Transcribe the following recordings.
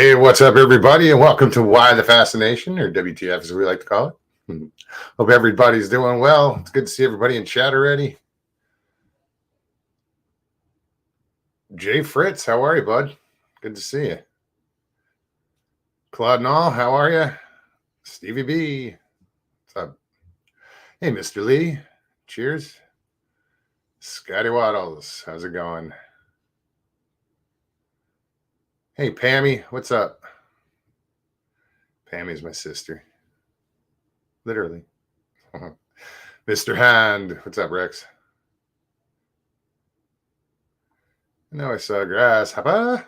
Hey, what's up, everybody, and welcome to Why the Fascination, or WTF as we like to call it. Hope everybody's doing well. It's good to see everybody in chat already. Jay Fritz, how are you, bud? Good to see you. Claude Nall, how are you? Stevie B, what's up? Hey, Mr. Lee, cheers. Scotty Waddles, how's it going? Hey, Pammy, what's up? Pammy's my sister. Literally. Mr. Hand, what's up, Rex? I know I saw Grasshopper.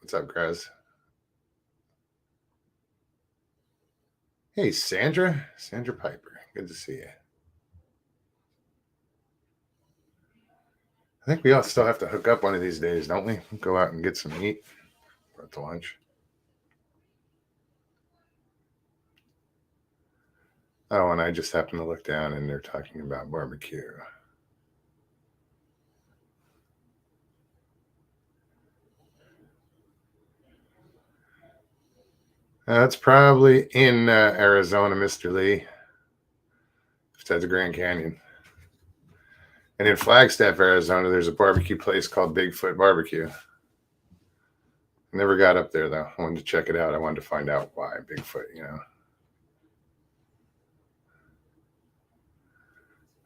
What's up, Graz? Hey, Sandra Piper. Good to see you. I think we all still have to hook up one of these days, don't we? Go out and get some meat to lunch. Oh, and I just happened to look down and they're talking about barbecue. That's probably in Arizona, Mr. Lee. If that's a Grand Canyon. And in Flagstaff, Arizona, there's a barbecue place called Bigfoot Barbecue. Never got up there, though. I wanted to check it out. I wanted to find out why Bigfoot,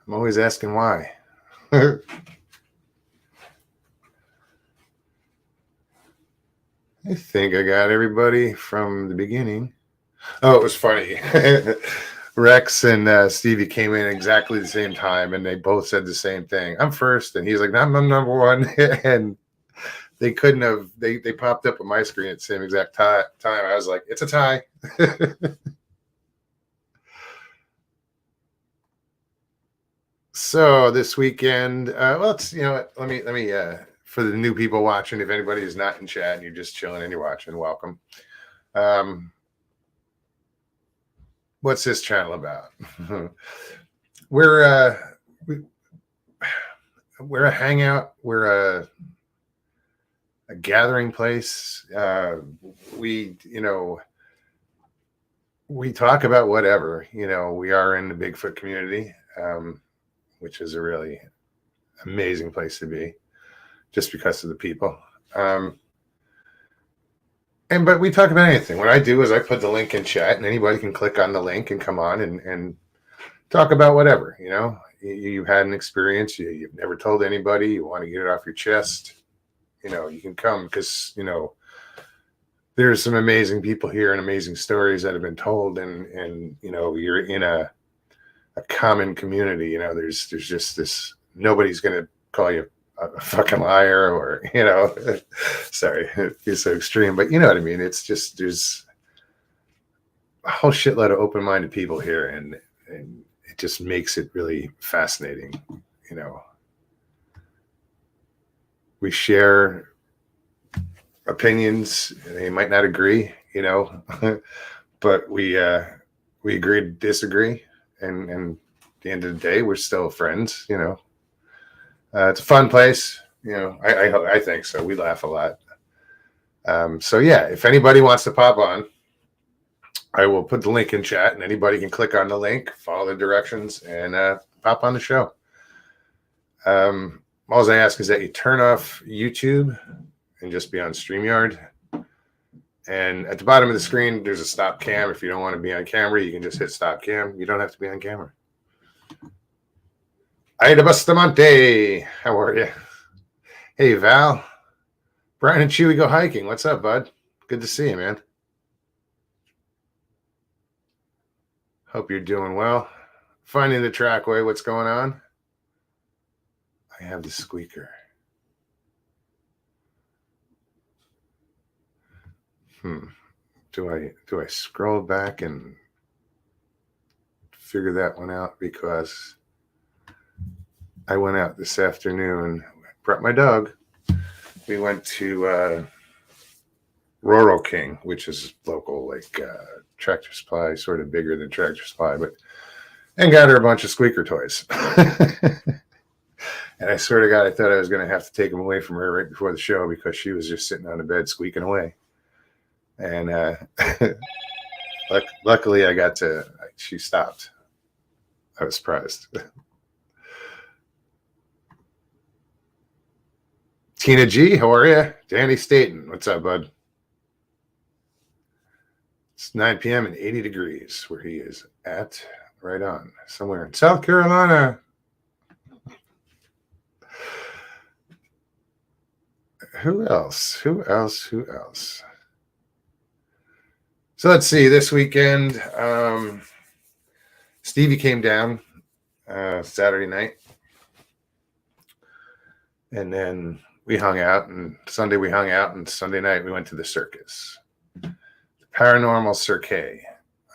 I'm always asking why. I think I got everybody from the beginning. Oh, it was funny. Rex and Stevie came in exactly the same time, and they both said the same thing. I'm first, and he's like, I'm number one. And they couldn't have, they popped up on my screen at the same exact time. I was like, it's a tie. So this weekend, well, it's, let me, for the new people watching, if anybody is not in chat and you're just chilling and you're watching, welcome. What's this channel about? We're a hangout. We're a gathering place. We talk about whatever. We are in the Bigfoot community, which is a really amazing place to be, just because of the people. But we talk about anything. What I do is I put the link in chat, and anybody can click on the link and come on and talk about whatever. You've had an experience you've never told anybody. You want to get it off your chest. You can come because there's some amazing people here and amazing stories that have been told, and you're in a common community. There's just this. Nobody's going to call you a fucking liar, or sorry, it's so extreme, but you know what I mean. It's just, there's a whole shitload of open-minded people here, and it just makes it really fascinating. We share opinions. They might not agree, but we agree to disagree, and at the end of the day, we're still friends. It's a fun place. I think so. We laugh a lot. So yeah, if anybody wants to pop on, I will put the link in chat, and anybody can click on the link, follow the directions, and pop on the show. All I ask is that you turn off YouTube and just be on StreamYard. And at the bottom of the screen, there's a stop cam. If you don't want to be on camera, you can just hit stop cam. You don't have to be on camera. Ida Bustamante, how are you? Hey, Val. Brian and Chewy go hiking. What's up, bud? Good to see you, man. Hope you're doing well. Finding the trackway. What's going on? I have the squeaker. Do I scroll back and figure that one out? Because I went out this afternoon, brought my dog. We went to Roro King, which is local, like Tractor Supply, sort of bigger than Tractor Supply, and got her a bunch of squeaker toys. And I swear to God, I thought I was going to have to take them away from her right before the show, because she was just sitting on the bed squeaking away. And luckily, she stopped. I was surprised. Tina G, how are you? Danny Staten, what's up, bud? It's 9 p.m. and 80 degrees where he is at. Right on. Somewhere in South Carolina. Who else? So let's see. This weekend, Stevie came down Saturday night. And then we hung out. And Sunday we hung out. And Sunday night we went to the circus. The Paranormal Cirque.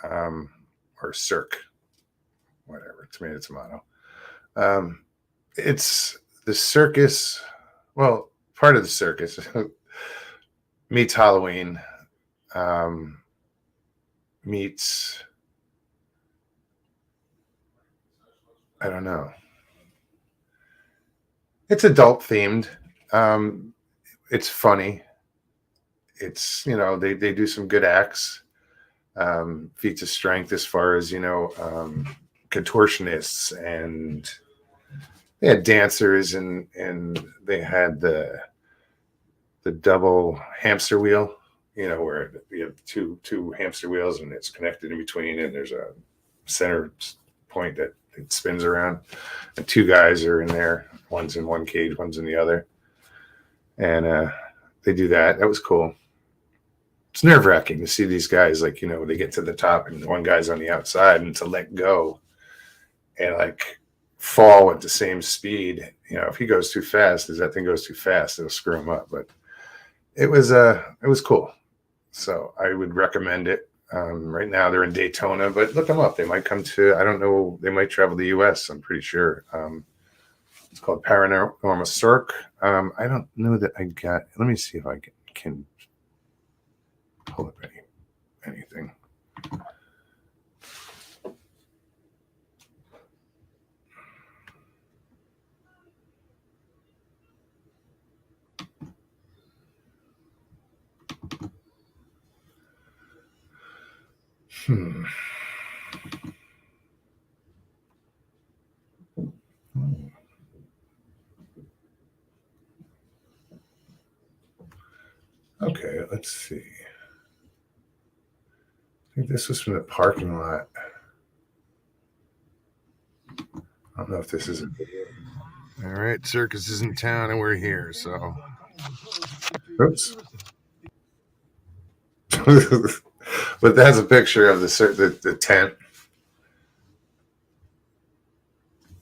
Or Cirque. Whatever. Tomato, tomato. It's the circus. Well, part of the circus meets Halloween, meets, I don't know. It's adult themed. It's funny. It's, they do some good acts, feats of strength as far as, contortionists, and they had dancers, and they had the double hamster wheel, where you have two hamster wheels and it's connected in between, and there's a center point that it spins around, and two guys are in there. One's in one cage, one's in the other, and they do that. That was cool. It's nerve-wracking to see these guys, like, they get to the top and one guy's on the outside, and to let go and like fall at the same speed. If he goes too fast, as that thing goes too fast, it'll screw him up. But it was cool. So I would recommend it. Right now they're in Daytona, but look them up. They might come to, I don't know, they might travel to the US, I'm pretty sure. It's called Paranormal Cirque. I don't know that I got, let me see if I can pull up anything. Okay, let's see. I think this was from the parking lot. I don't know if this is a video. All right, circus is in town and we're here, so. Oops. But that's a picture of the tent.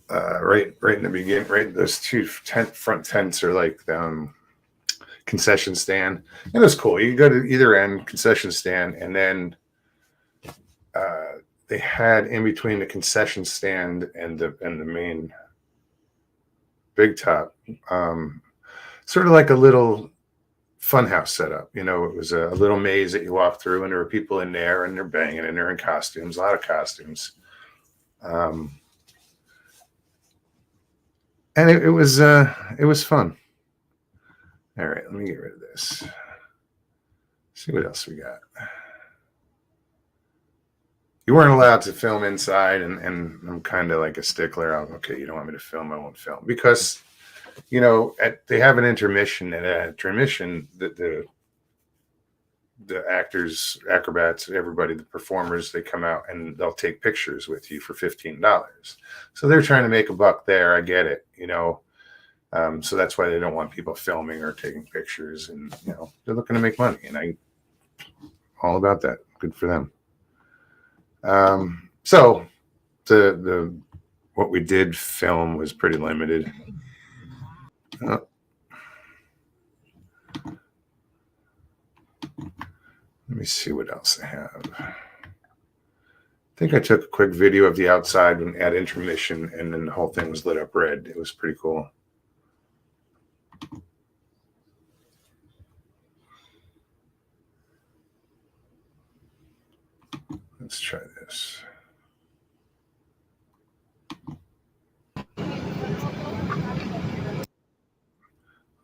Right in the beginning, right? Those two front tents are like concession stand. And it was cool. You can go to either end, concession stand, and then they had in between the concession stand and the main big top, sort of like a little funhouse setup. It was a little maze that you walk through, and there were people in there, and they're banging, and they're in costumes, a lot of costumes. And it was fun. All right, let me get rid of this. See what else we got. You weren't allowed to film inside, and I'm kind of like a stickler. Okay, you don't want me to film, I won't film. Because, they have an intermission, and at intermission, the actors, acrobats, everybody, the performers, they come out and they'll take pictures with you for $15. So they're trying to make a buck there. I get it, so that's why they don't want people filming or taking pictures, and they're looking to make money, and I all about that. Good for them. So the what we did film was pretty limited. Let me see what else I have. I think I took a quick video of the outside at intermission, and then the whole thing was lit up red. It was pretty cool. Let's try this.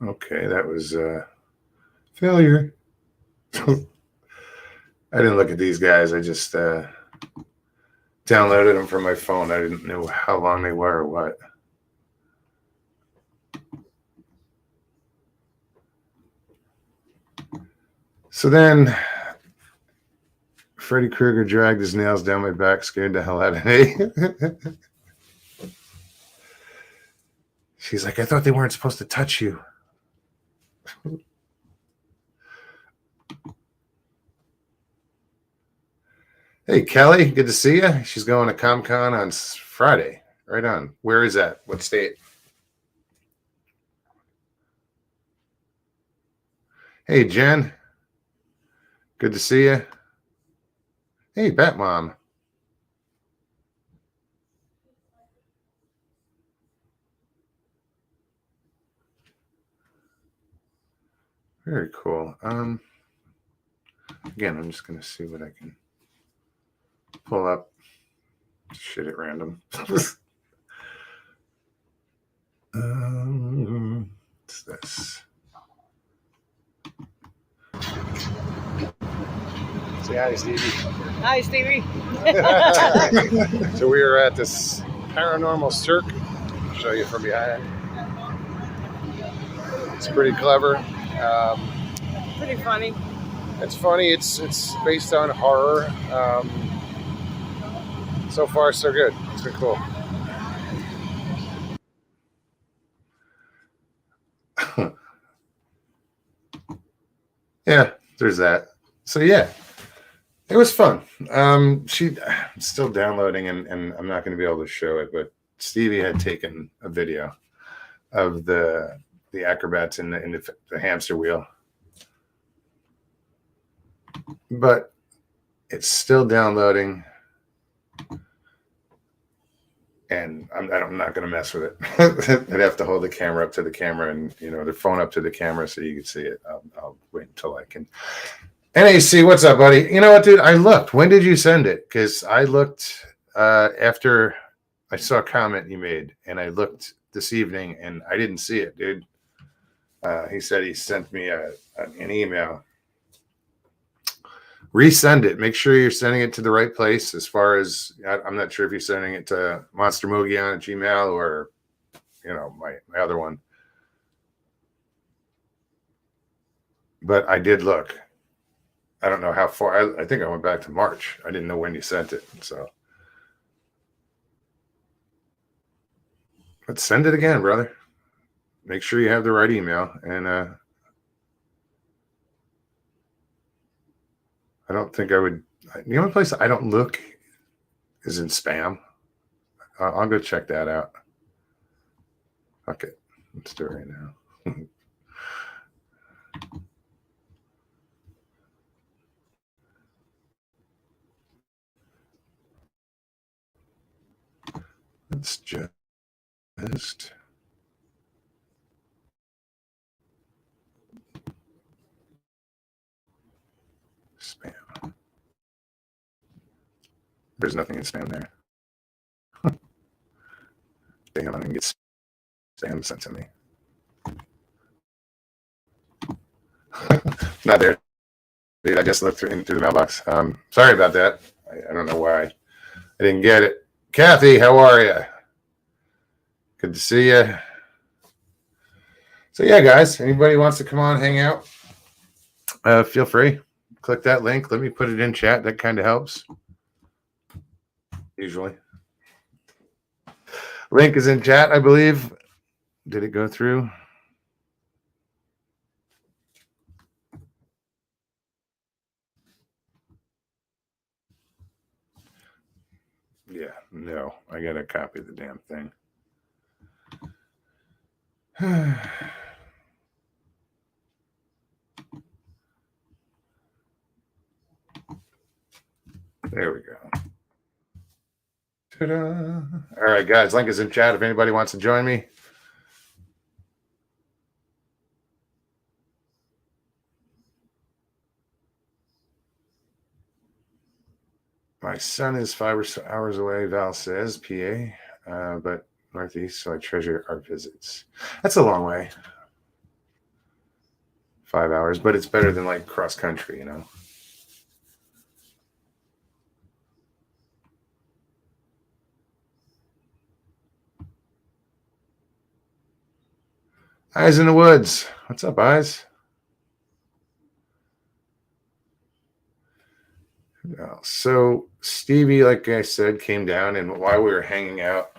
Okay, that was a failure. I didn't look at these guys. I just downloaded them from my phone. I didn't know how long they were or what. So then Freddy Krueger dragged his nails down my back, scared the hell out of me. She's like, I thought they weren't supposed to touch you. Hey, Kelly, good to see you. She's going to ComCon on Friday. Right on. Where is that? What state? Hey, Jen. Good to see you. Hey, Bat Mom. Very cool. Again, I'm just going to see what I can pull up. Shit at random. What's this? Say hi, Stevie. Hi, Stevie. So we are at this paranormal circus. I'll show you from behind. It's pretty clever. Pretty funny. It's funny. It's based on horror. So far, so good. It's been cool. Yeah, there's that. So yeah, it was fun. I'm still downloading, and I'm not going to be able to show it, but Stevie had taken a video of the acrobats in the hamster wheel, but it's still downloading, and I'm not going to mess with it. I'd have to hold the camera up to the camera, and the phone up to the camera so you can see it. I'll wait until I can. NAC, what's up, buddy? You know what, dude? I looked. When did you send it? Because I looked after I saw a comment you made, and I looked this evening, and I didn't see it, dude. He said he sent me an email. Resend it. Make sure you're sending it to the right place. As far as I'm not sure if you're sending it to Monster Mugian at Gmail or my other one. But I did look. I don't know how far. I think I went back to March. I didn't know when you sent it. So let's send it again, brother. Make sure you have the right email. And I don't think I would. The only place I don't look is in spam. I'll go check that out. Okay, let's do it right now. Let's just spam. There's nothing in spam there. Damn, I didn't get spam sent to me. Not there. Dude, I just looked through the mailbox. Sorry about that. I don't know why I didn't get it. Kathy, how are you? Good to see you. So yeah, guys, anybody wants to come on, hang out, feel free. Click that link. Let me put it in chat. That kind of helps. Usually. Link is in chat, I believe. Did it go through? Yeah, no. I got to copy the damn thing. There we go. Ta-da. All right, guys. Link is in chat if anybody wants to join me. My son is 5 hours away, Val says, PA, but Northeast, so I treasure our visits. That's a long way. 5 hours, but it's better than like cross country, Eyes in the woods. What's up, Eyes? So Stevie, like I said, came down, and while we were hanging out,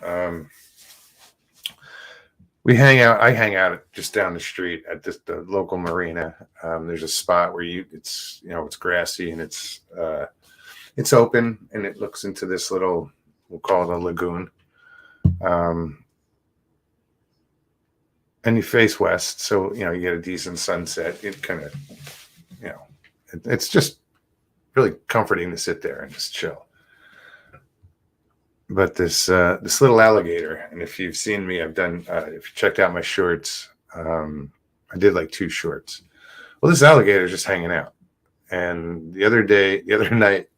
we hang out. I hang out just down the street at the local marina. There's a spot where it's grassy and it's open, and it looks into this little, we'll call it a lagoon. And you face west, so you get a decent sunset. It kind of, it's just really comforting to sit there and just chill. But this little alligator, and if you've seen me, I've done. If you checked out my shorts, I did like 2 shorts. Well, this alligator is just hanging out, and the other night,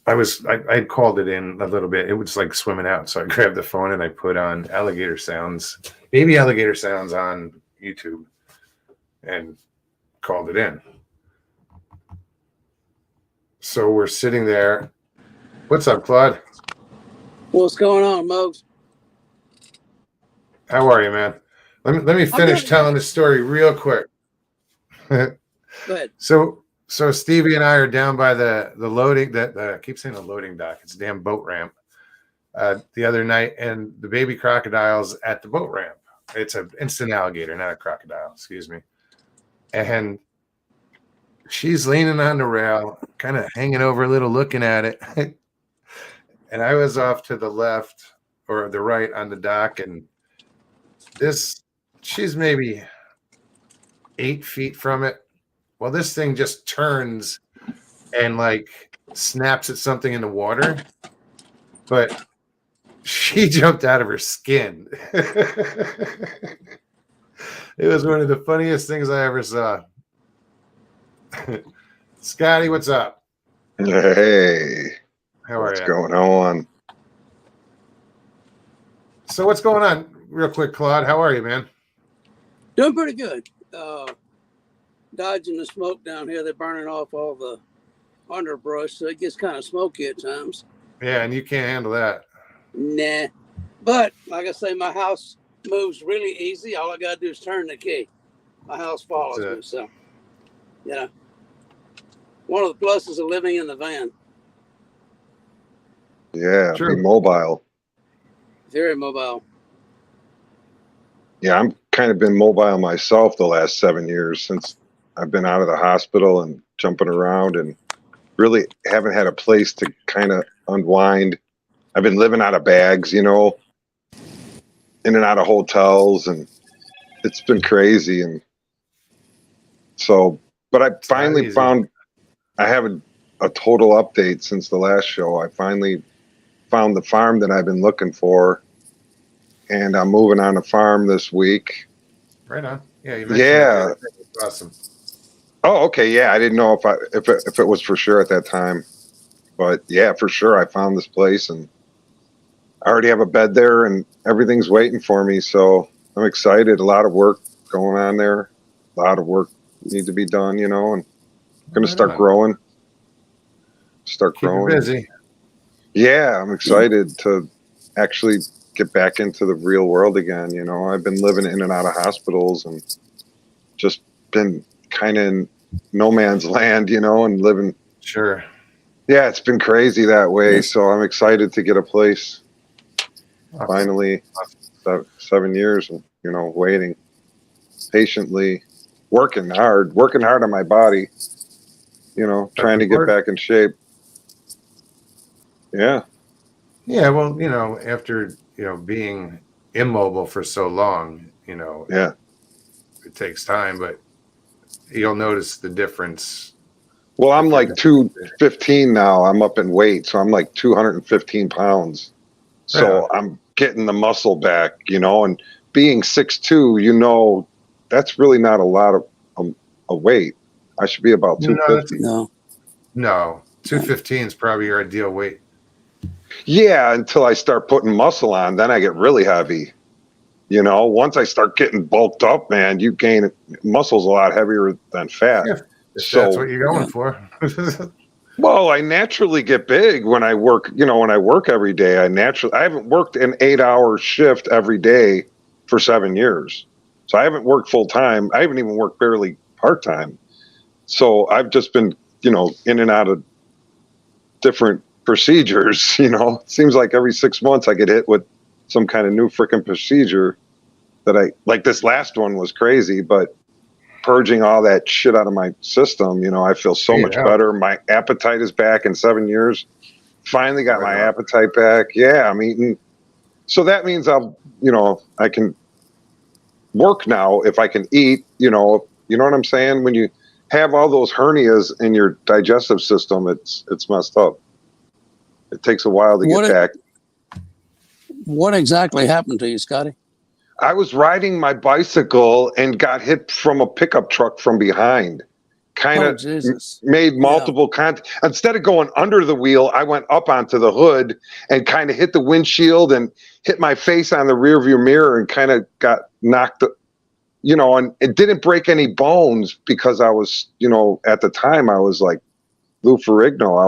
I had called it in a little bit. It was like swimming out, so I grabbed the phone and I put on baby alligator sounds on YouTube, and called it in. So we're sitting there. What's up, Claude? What's going on, Mokes? How are you, man? Let me finish telling the story real quick. Go ahead. So Stevie and I are down by the loading I keep saying the loading dock. It's a damn boat ramp. The other night, and the baby crocodile's at the boat ramp. It's an instant alligator, not a crocodile. Excuse me. And she's leaning on the rail, kind of hanging over a little, looking at it. And I was off to the left or the right on the dock, and she's maybe 8 feet from it. Well, this thing just turns and like snaps at something in the water, but she jumped out of her skin. It was one of the funniest things I ever saw. Scotty, what's up? Hey, how are you? What's going on? So what's going on, real quick, Claude? How are you, man? Doing pretty good. Dodging the smoke down here. They're burning off all the underbrush, so it gets kind of smoky at times. Yeah, and you can't handle that. Nah. But like I say, my house moves really easy. All I gotta do is turn the key. My house follows me. So one of the pluses of living in the van. Yeah, True. be mobile. Very mobile. Yeah, I'm kind of been mobile myself the last 7 years since I've been out of the hospital and jumping around, and really haven't had a place to kind of unwind. I've been living out of bags, in and out of hotels, and it's been crazy. And so, but I finally found, I have a total update since the last show. I finally found the farm that I've been looking for, and I'm moving on a farm this week. Right on. Yeah, you mentioned yeah. That's awesome. Oh, okay. Yeah, I didn't know if it was for sure at that time, but yeah, for sure, I found this place, and I already have a bed there, and everything's waiting for me. So I'm excited. A lot of work going on there. A lot of work need to be done, and I'm going to start growing. Keep growing. Busy. Yeah, I'm excited to actually get back into the real world again. I've been living in and out of hospitals and just been kind of in no man's land, and living. Sure. Yeah, it's been crazy that way. So I'm excited to get a place. Awesome. Finally, 7 years, waiting patiently, working hard on my body, trying to get back in shape. Yeah. Yeah. Well, after, being immobile for so long, yeah, it takes time, but you'll notice the difference. Well, I'm like 215 now. I'm up in weight, so I'm like 215 pounds. So I'm getting the muscle back, and being 6'2", that's really not a lot of weight. I should be about 250. No, 215 is probably your ideal weight. Yeah, until I start putting muscle on, then I get really heavy. Once I start getting bulked up, man, you gain muscle's a lot heavier than fat. Yeah, if that's what you're going for. Well, I naturally get big when I work, when I work every day. I haven't worked an 8-hour shift every day for 7 years. So I haven't worked full time. I haven't even worked barely part time. So I've just been, in and out of different procedures, It seems like every 6 months I get hit with some kind of new freaking procedure that like this last one was crazy, but purging all that shit out of my system, I feel so much better. My appetite is back in 7 years. Finally got my appetite back. Yeah, I'm eating. So that means I can work now if I can eat, you know what I'm saying? When you have all those hernias in your digestive system, it's messed up. It takes a while to get back. What exactly happened to you, Scotty? I was riding my bicycle and got hit from a pickup truck from behind. Kind of made multiple contact. Instead of going under the wheel, I went up onto the hood and kind of hit the windshield and hit my face on the rear view mirror and kind of got knocked, and it didn't break any bones because I was, at the time I was like Lou Ferrigno.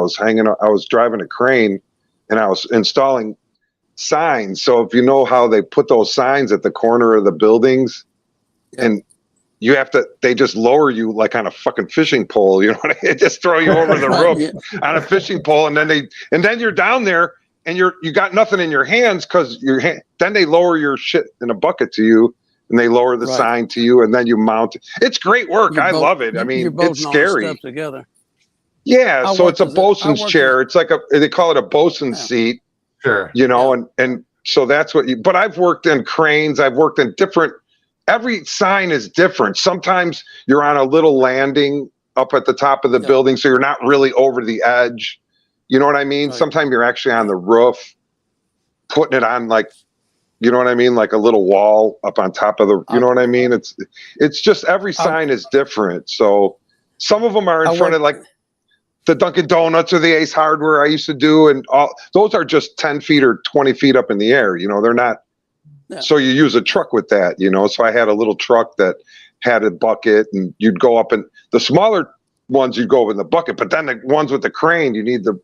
I was driving a crane and I was installing signs. So if you know how they put those signs at the corner of the buildings, and they just lower you like on a fucking fishing pole, they just throw you over the roof on a fishing pole, and then you're down there and you got nothing in your hands because then they lower your shit in a bucket to you, and they lower the sign to you, and then you mount it. It's great work. I love it. I mean, it's scary. Together. Yeah, so it's a bosun's chair. It's like they call it a bosun's seat. Sure. And so that's but I've worked in cranes. I've worked in every sign is different. Sometimes you're on a little landing up at the top of the building, so you're not really over the edge. You know what I mean? Right. Sometimes you're actually on the roof, putting it on like a little wall up on top of the, you know what I mean? It's just every sign is different. So some of them are in front of like the Dunkin' Donuts or the Ace Hardware I used to do, and all those are just 10 feet or 20 feet up in the air. They're not. Yeah. So you use a truck with that, So I had a little truck that had a bucket, and you'd go up, and the smaller ones you'd go in the bucket, but then the ones with the crane, you need the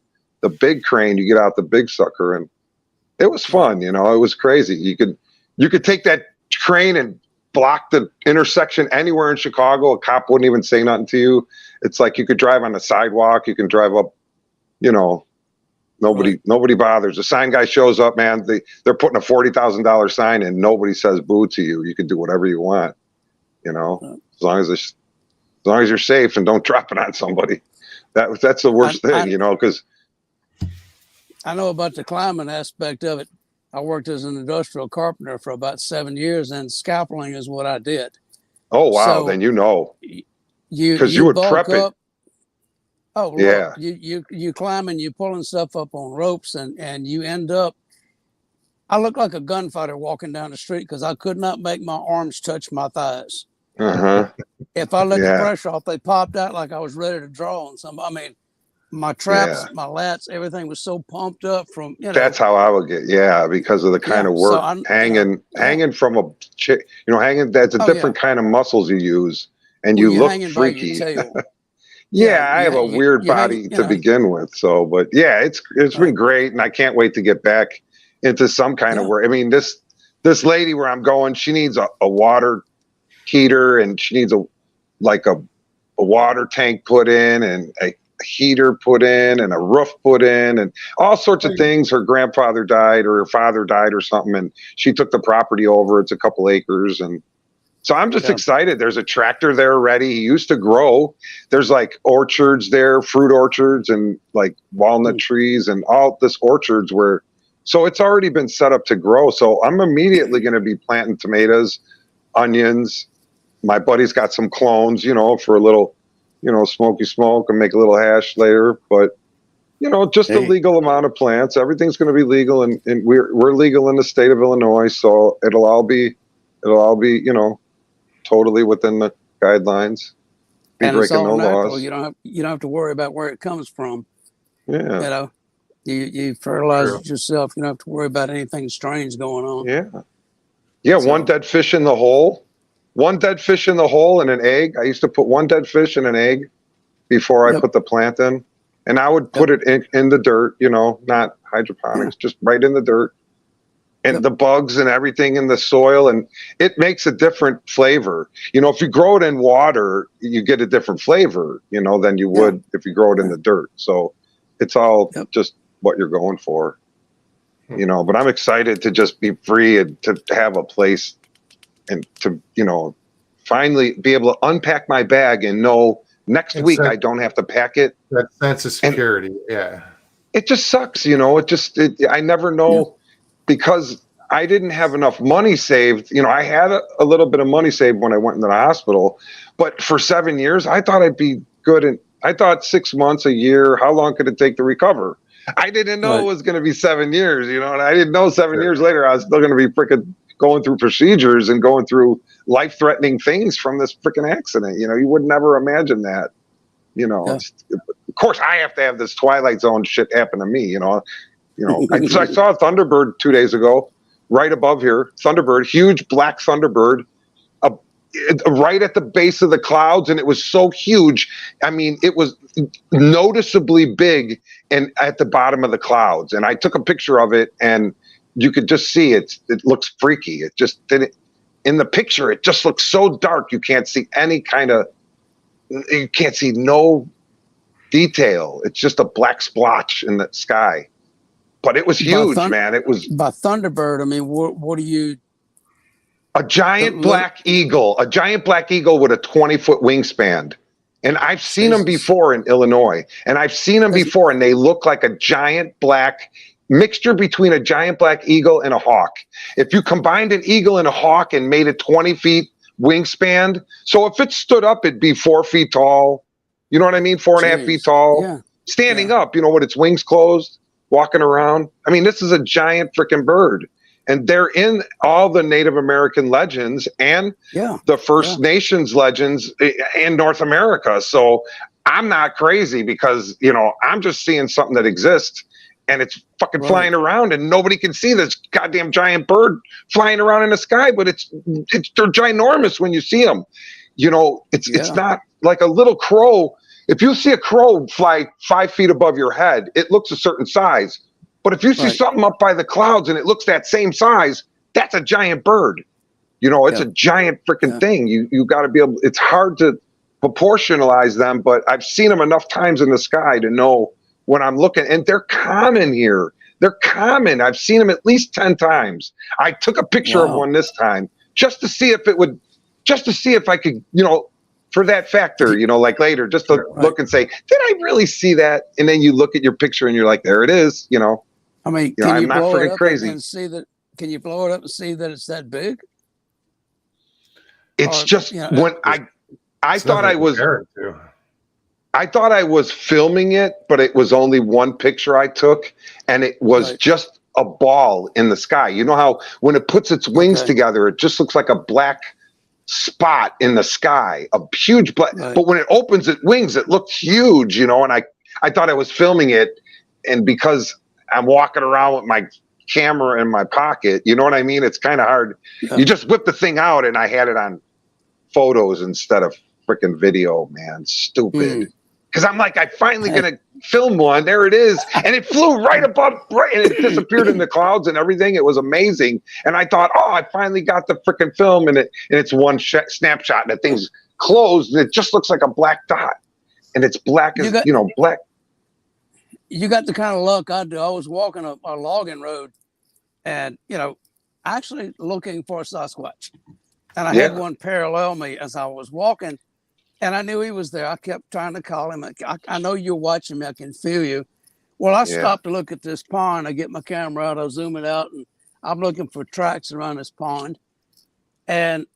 big crane. You get out the big sucker, and it was fun. It was crazy. You could take that crane and block the intersection anywhere in Chicago. A cop wouldn't even say nothing to you. It's like you could drive on the sidewalk. You can drive up, nobody bothers. The sign guy shows up, man. They're putting a $40,000 sign in. Nobody says boo to you. You can do whatever you want, as long as you're safe and don't drop it on somebody. That's the worst thing, because I know about the climbing aspect of it. I worked as an industrial carpenter for about 7 years, and scaffolding is what I did. Oh, wow. So then because you would prep it. Oh, yeah. You climbing, you pulling stuff up on ropes, and you end up. I look like a gunfighter walking down the street because I could not make my arms touch my thighs. If I let the pressure off, they popped out like I was ready to draw on somebody. I mean, my traps, my lats, everything was so pumped up from. That's how I would get, because of the kind of work hanging from a chick. Hanging. That's a different kind of muscles you use. And you look freaky. I have a weird body to begin with. So, but it's been great, and I can't wait to get back into some kind of work. I mean, this lady where I'm going, she needs a water heater, and she needs a water tank put in, and a heater put in, and a roof put in, and all sorts of things. Her grandfather died, or her father died, or something, and she took the property over. It's a couple acres, and so I'm just excited. There's a tractor there ready. He used to grow. There's like orchards there, fruit orchards, and like walnut trees, and all this orchards so it's already been set up to grow. So I'm immediately going to be planting tomatoes, onions. My buddy's got some clones, for a little, smoky smoke, and make a little hash later. But, just a legal amount of plants. Everything's going to be legal, and we're legal in the state of Illinois. So it'll all be, totally within the guidelines. And it's all natural. You don't have to worry about where it comes from. Yeah. You fertilize it yourself. You don't have to worry about anything strange going on. Yeah. So, one dead fish in the hole. One dead fish in the hole and an egg. I used to put one dead fish in an egg before I put the plant in. and I would put it in the dirt, you know, not hydroponics, just right in the dirt. And the bugs and everything in the soil, and it makes a different flavor. You know, if you grow it in water, you get a different flavor, you know, than you would if you grow it in the dirt. So it's all just what you're going for, you know. But I'm excited to just be free and to have a place and to, you know, finally be able to unpack my bag and know next week I don't have to pack it. That sense of security, It just sucks, you know. I never know. Because I didn't have enough money saved. You know, I had a little bit of money saved when I went into the hospital, but for 7 years, I thought I'd be good. And I thought 6 months, a year, how long could it take to recover? I didn't know it was going to be 7 years, you know, and I didn't know 7 years later, I was still going to be freaking going through procedures and going through life-threatening things from this freaking accident. You know, you would never imagine that, you know. Of course, I have to have this Twilight Zone shit happen to me, you know. You know, I saw a Thunderbird 2 days ago, right above here. Thunderbird, huge black Thunderbird, right at the base of the clouds, and it was so huge. I mean, it was noticeably big and at the bottom of the clouds. And I took a picture of it, and you could just see it. It looks freaky. It just didn't. In the picture, it just looks so dark. You can't see any kind of. You can't see no detail. It's just a black splotch in the sky. But it was huge, man. It was by Thunderbird. I mean, what do you? A giant black eagle with a 20-foot wingspan. And I've seen them before in Illinois, and I've seen them before, and they look like a giant black mixture between a giant black eagle and a hawk. If you combined an eagle and a hawk and made it 20 feet wingspan, so if it stood up, it'd be 4 feet tall. You know what I mean? 4.5 feet tall, standing up. You know, with its wings closed. Walking around. I mean, this is a giant freaking bird, and they're in all the Native American legends and the First Nations legends in North America. So I'm not crazy because, you know, I'm just seeing something that exists, and it's fucking flying around, and nobody can see this goddamn giant bird flying around in the sky, but they're ginormous when you see them. You know, it's not like a little crow. If you see a crow fly 5 feet above your head, it looks a certain size. But if you see something up by the clouds and it looks that same size, that's a giant bird. You know, it's a giant freaking thing. You got to be able. It's hard to proportionalize them, but I've seen them enough times in the sky to know when I'm looking. And they're common here. They're common. I've seen them at least 10 times. I took a picture of one this time just to see if I could, you know, for that factor, you know, like later, just to look and say, did I really see that? And then you look at your picture and you're like, there it is, you know. I mean, you know, I'm not freaking crazy. And see that? Can you blow it up and see that it's that big? It's just when I thought I was filming it, but it was only one picture I took, and it was just a ball in the sky. You know how when it puts its wings together, it just looks like a black spot in the sky, a huge black. But when it opens its wings, it looks huge, you know. And I thought I was filming it, and because I'm walking around with my camera in my pocket, you know what I mean? It's kind of hard. You just whip the thing out, and I had it on photos instead of freaking video, man. Stupid. Because I'm like, I finally gonna film one. There it is, and it flew right above, and it disappeared in the clouds and everything. It was amazing, and I thought, oh, I finally got the freaking film, and it's one snapshot, and the thing's closed, and it just looks like a black dot, and it's black as black. You got the kind of luck I do. I was walking a logging road, and actually looking for a Sasquatch, and I had one parallel me as I was walking. And I knew he was there. I kept trying to call him. I know you're watching me. I can feel you. Well, I stopped to look at this pond. I get my camera out. I zoom it out, and I'm looking for tracks around this pond. And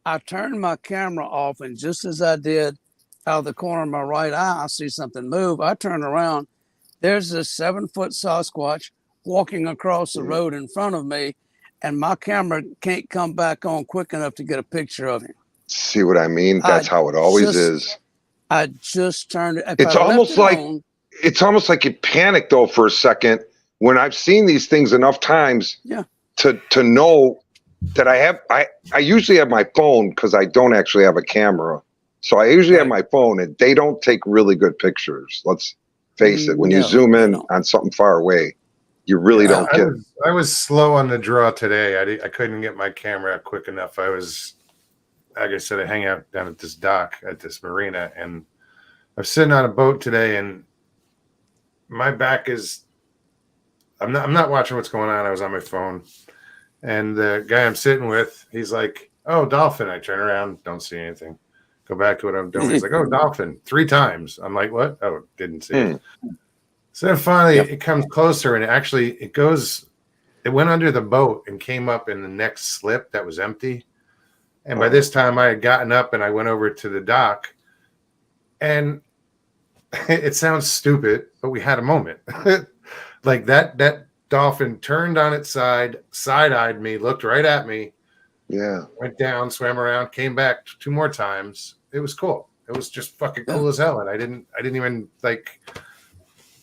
I turned my camera off, and just as I did, out of the corner of my right eye, I see something move. I turn around. There's this 7-foot Sasquatch walking across the road in front of me, and my camera can't come back on quick enough to get a picture of him. See what I mean? That's how it always is. I just turned it. It's almost like you panic though for a second when I've seen these things enough times to know that I usually have my phone because I don't actually have a camera. So I usually have my phone, and they don't take really good pictures. face it. When you zoom in on something far away, you really don't get it. I was slow on the draw today. I couldn't get my camera quick enough. I was, like I said, I hang out down at this dock at this marina, and I'm sitting on a boat today, and my back is, I'm not watching what's going on. I was on my phone, and the guy I'm sitting with, he's like, "Oh, dolphin." I turn around, don't see anything. Go back to what I'm doing. He's like, "Oh, dolphin," 3 times. I'm like, "What?" Oh, didn't see it. So then finally it comes closer, and it went under the boat and came up in the next slip that was empty. And by this time I had gotten up and I went over to the dock, and it sounds stupid, but we had a moment. Like that dolphin turned on its side-eyed me, looked right at me. Yeah. Went down, swam around, came back 2 more times. It was cool. It was just fucking cool as hell. And I didn't even like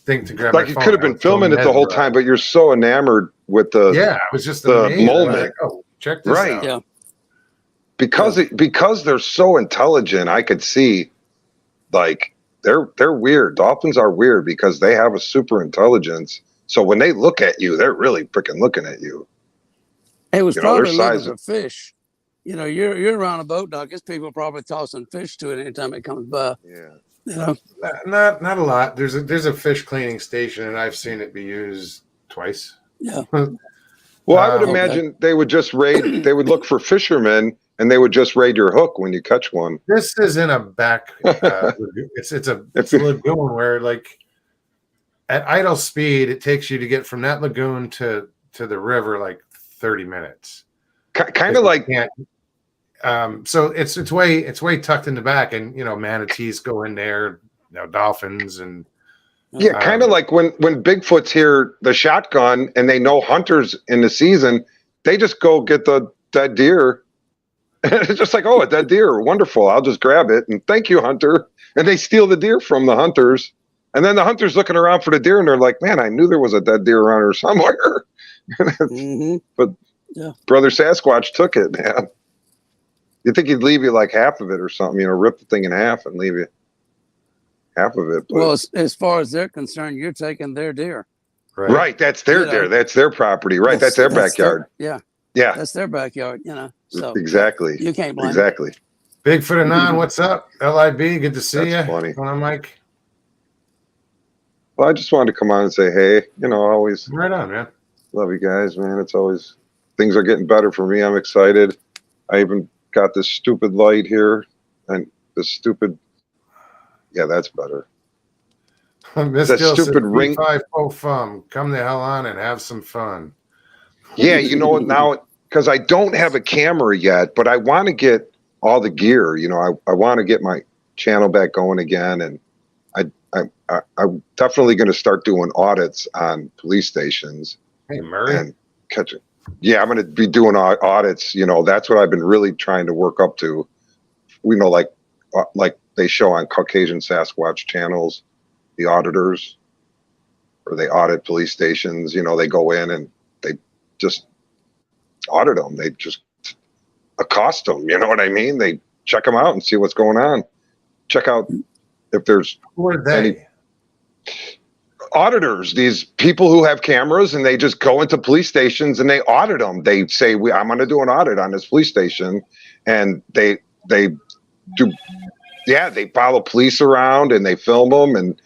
think to grab my phone. You could have been filming it the whole time, but you're so enamored with the I was just the moment. Like, oh, check this out. Yeah. Because they're so intelligent, I could see like they're weird. Dolphins are weird because they have a super intelligence. So when they look at you, they're really freaking looking at you. It was probably looking for fish. You're around a boat dock. There's people probably tossing fish to it anytime it comes by. Yeah. Not a lot. There's a fish cleaning station, and I've seen it be used twice. Yeah. Well, I would imagine they would just raid. They would look for fishermen, and they would just raid your hook when you catch one. This is in a back. It's a lagoon where, like, at idle speed, it takes you to get from that lagoon to the river like 30 minutes. Kind of like. So it's way tucked in the back, and manatees go in there, dolphins and. Yeah, kind of like when Bigfoot's here, the shotgun, and they know hunters in the season, they just go get the dead deer. And it's just like, oh, a dead deer, wonderful. I'll just grab it and thank you, hunter. And they steal the deer from the hunters. And then the hunter's looking around for the deer, and they're like, man, I knew there was a dead deer around here somewhere. But Brother Sasquatch took it, man. You think he'd leave you like half of it or something, rip the thing in half and leave you half of it. But, well, as far as they're concerned, you're taking their deer. Right. That's their deer. That's their property. Right. That's their backyard. Yeah. That's their backyard, So exactly. You can't blame Exactly. Bigfoot Anon, what's up? LIB, good to see you. Funny. Come on, Mike. Well, I just wanted to come on and say, hey, always right on, man. Love you guys, man. It's always things are getting better for me. I'm excited. I even got this stupid light here and this stupid. Yeah, that's better. That stupid ring. 5 fun. Come the hell on and have some fun. Yeah, now because I don't have a camera yet, but I want to get all the gear. I want to get my channel back going again, and I'm definitely going to start doing audits on police stations. Hey, Murray. And catch it. Yeah, I'm going to be doing audits. That's what I've been really trying to work up to. Like they show on Caucasian Sasquatch channels, the auditors, or they audit police stations. They go in and they just audit them. They just accost them. You know what I mean? They check them out and see what's going on. Check out if there's any auditors, these people who have cameras, and they just go into police stations and they audit them. They say, I'm going to do an audit on this police station. And they do. Yeah, they follow police around and they film them, and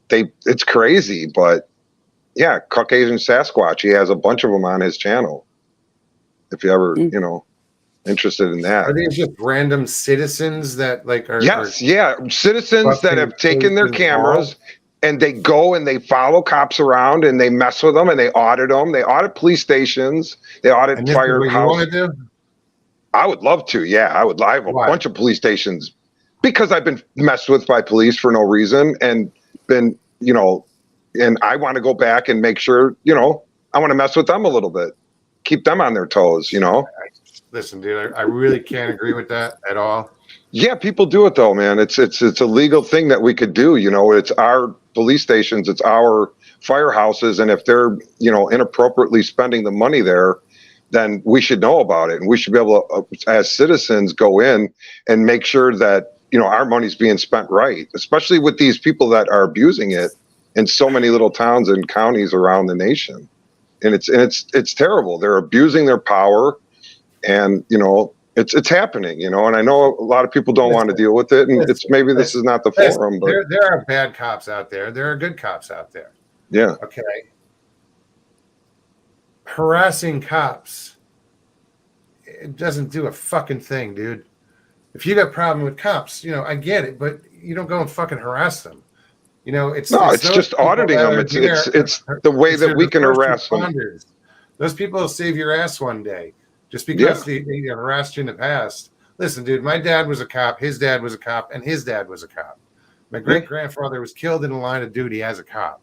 it's crazy. But yeah, Caucasian Sasquatch, he has a bunch of them on his channel. If you ever, interested in that. Are these just random citizens that are? Yes, citizens that have taken their cameras and they go and they follow cops around and they mess with them and they audit them. They audit police stations. They audit firehouses. I would love to. Yeah, I would. I have a bunch of police stations because I've been messed with by police for no reason and been, and I want to go back and make sure, I want to mess with them a little bit, keep them on their toes, Listen, dude, I really can't agree with that at all. Yeah, people do it though, man. It's a legal thing that we could do. It's our police stations, it's our firehouses, and if they're inappropriately spending the money there, then we should know about it, and we should be able to, as citizens, go in and make sure that our money's being spent right. Especially with these people that are abusing it, in so many little towns and counties around the nation. And it's terrible. They're abusing their power, and it's happening, and I know a lot of people don't want to deal with it, and maybe this is not the forum, but there are bad cops out there. There are good cops out there. Yeah. Okay. Harassing cops, it doesn't do a fucking thing, dude. If you got a problem with cops, I get it, but you don't go and fucking harass them. It's just auditing them. It's the way that we can harass them. Those people will save your ass one day just because they harassed you in the past. Listen, dude, my dad was a cop, his dad was a cop, and his dad was a cop. My great-grandfather was killed in the line of duty as a cop.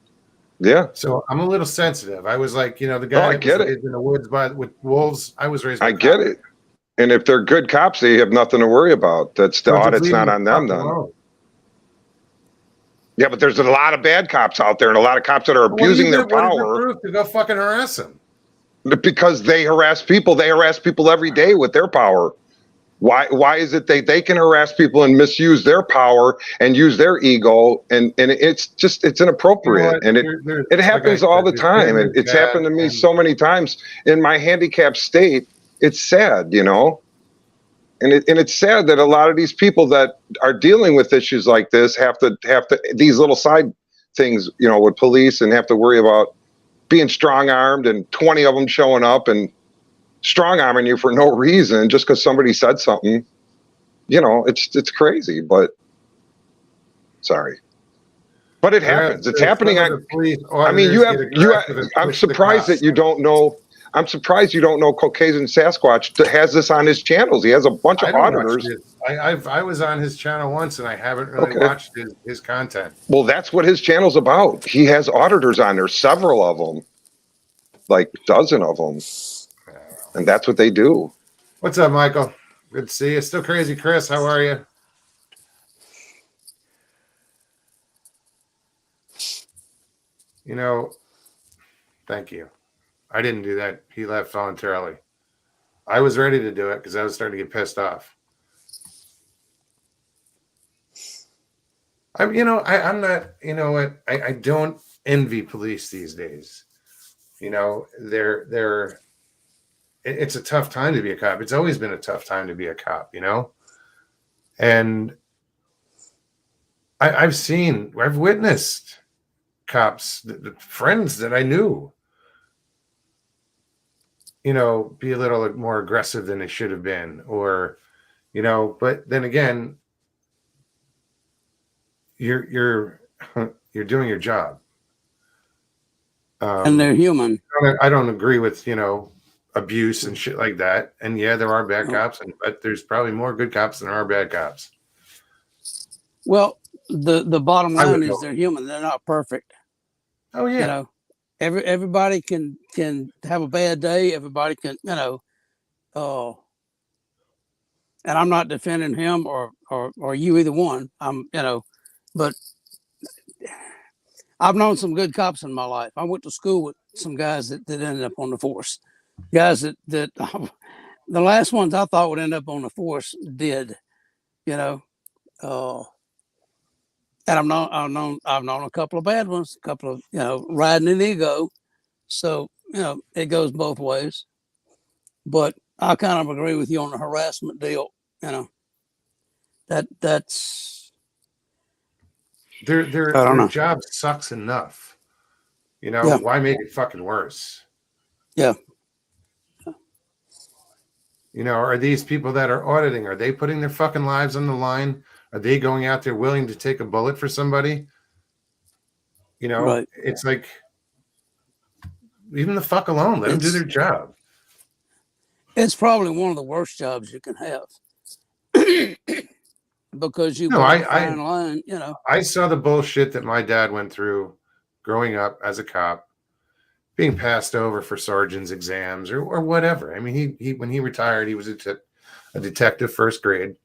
Yeah. So I'm a little sensitive. I was like, the guy that was raised in the woods with wolves, I was raised by get it. And if they're good cops, they have nothing to worry about. That's the audit's not on them then. Yeah, but there's a lot of bad cops out there and a lot of cops that are abusing their power. Proof to go fucking harass them? Because they harass people. They harass people every day with their power. Why is it they can harass people and misuse their power and use their ego, and it's inappropriate, and it happens all the time, and it's happened to me so many times in my handicapped state. It's sad, and it's sad that a lot of these people that are dealing with issues like this have to these little side things, with police, and have to worry about being strong-armed and 20 of them showing up and strong-arming you for no reason just because somebody said something. It's crazy, but sorry. But it happens. It's happening. I'm surprised that you don't know. I'm surprised you don't know Caucasian Sasquatch has this on his channels. He has a bunch of auditors. I was on his channel once, and I haven't really watched his content. Well, that's what his channel's about. He has auditors on there, several of them, like a dozen of them. And that's what they do. What's up, Michael? Good to see you. Still crazy, Chris. How are you? Thank you. I didn't do that. He left voluntarily. I was ready to do it because I was starting to get pissed off. I'm not, I don't envy police these days. It's a tough time to be a cop. It's always been a tough time to be a cop, and I've witnessed cops, the friends that I knew, be a little more aggressive than they should have been, or, but then again, you're doing your job. And they're human. I don't agree with, abuse and shit like that. And yeah, there are bad cops, but there's probably more good cops than there are bad cops. Well, the bottom line is they're human. They're not perfect. Oh yeah. Everybody can have a bad day. Everybody can, and I'm not defending him or you, either one. But I've known some good cops in my life. I went to school with some guys that ended up on the force. Guys that the last ones I thought would end up on the force did, and I've known a couple of bad ones, a couple of, riding an ego. So, it goes both ways. But I kind of agree with you on the harassment deal. That's their job sucks enough. Why make it fucking worse? Yeah. Are these people that are auditing, are they putting their fucking lives on the line? Are they going out there willing to take a bullet for somebody? Right. It's like, leave them the fuck alone. Let them do their job. It's probably one of the worst jobs you can have. Because you fine line, I saw the bullshit that my dad went through growing up as a cop, being passed over for sergeant's exams or whatever. I mean, he when he retired, he was a detective, first grade.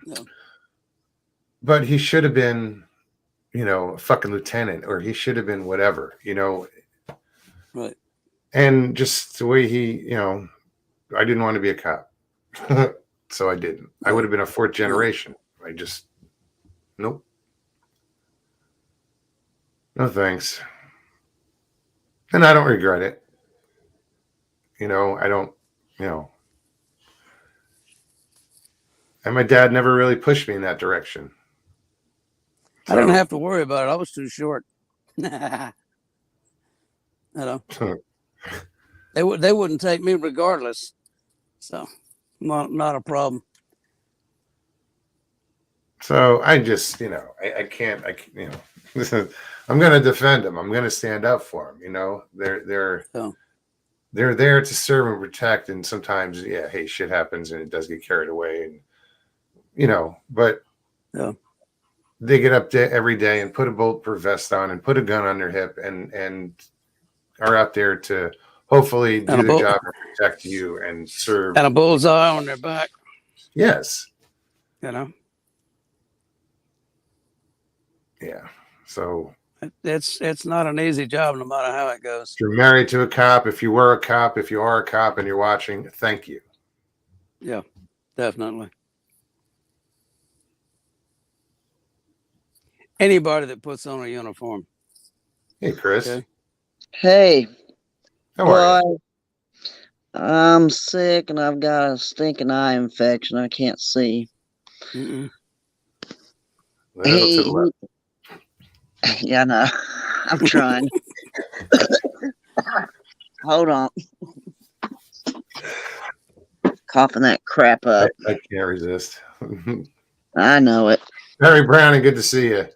Yeah. But he should have been, a fucking lieutenant, or he should have been whatever, Right. And just the way he, I didn't want to be a cop. So I didn't. I would have been a fourth generation. I just, nope. No thanks. And I don't regret it. I don't, and my dad never really pushed me in that direction. I didn't have to worry about it. I was too short. They wouldn't take me regardless. So not a problem. So I just, I can't, listen, I'm going to defend them. I'm going to stand up for them. They're there to serve and protect. And sometimes, hey, shit happens and it does get carried away. And, but they get up there every day and put a bulletproof vest on and put a gun on their hip and are out there to hopefully do the job and protect you and serve. And a bullseye on their back. Yes. Yeah. So it's not an easy job, no matter how it goes. If you're married to a cop, if you were a cop, if you are a cop and you're watching, thank you. Yeah, definitely. Anybody that puts on a uniform. Hey, Chris. Okay. Hey. How are you? I'm sick and I've got a stinking eye infection. I can't see. Mm-mm. Hey. Yeah, no. I'm trying. Hold on. Coughing that crap up. I can't resist. I know it. Harry Browning, good to see you.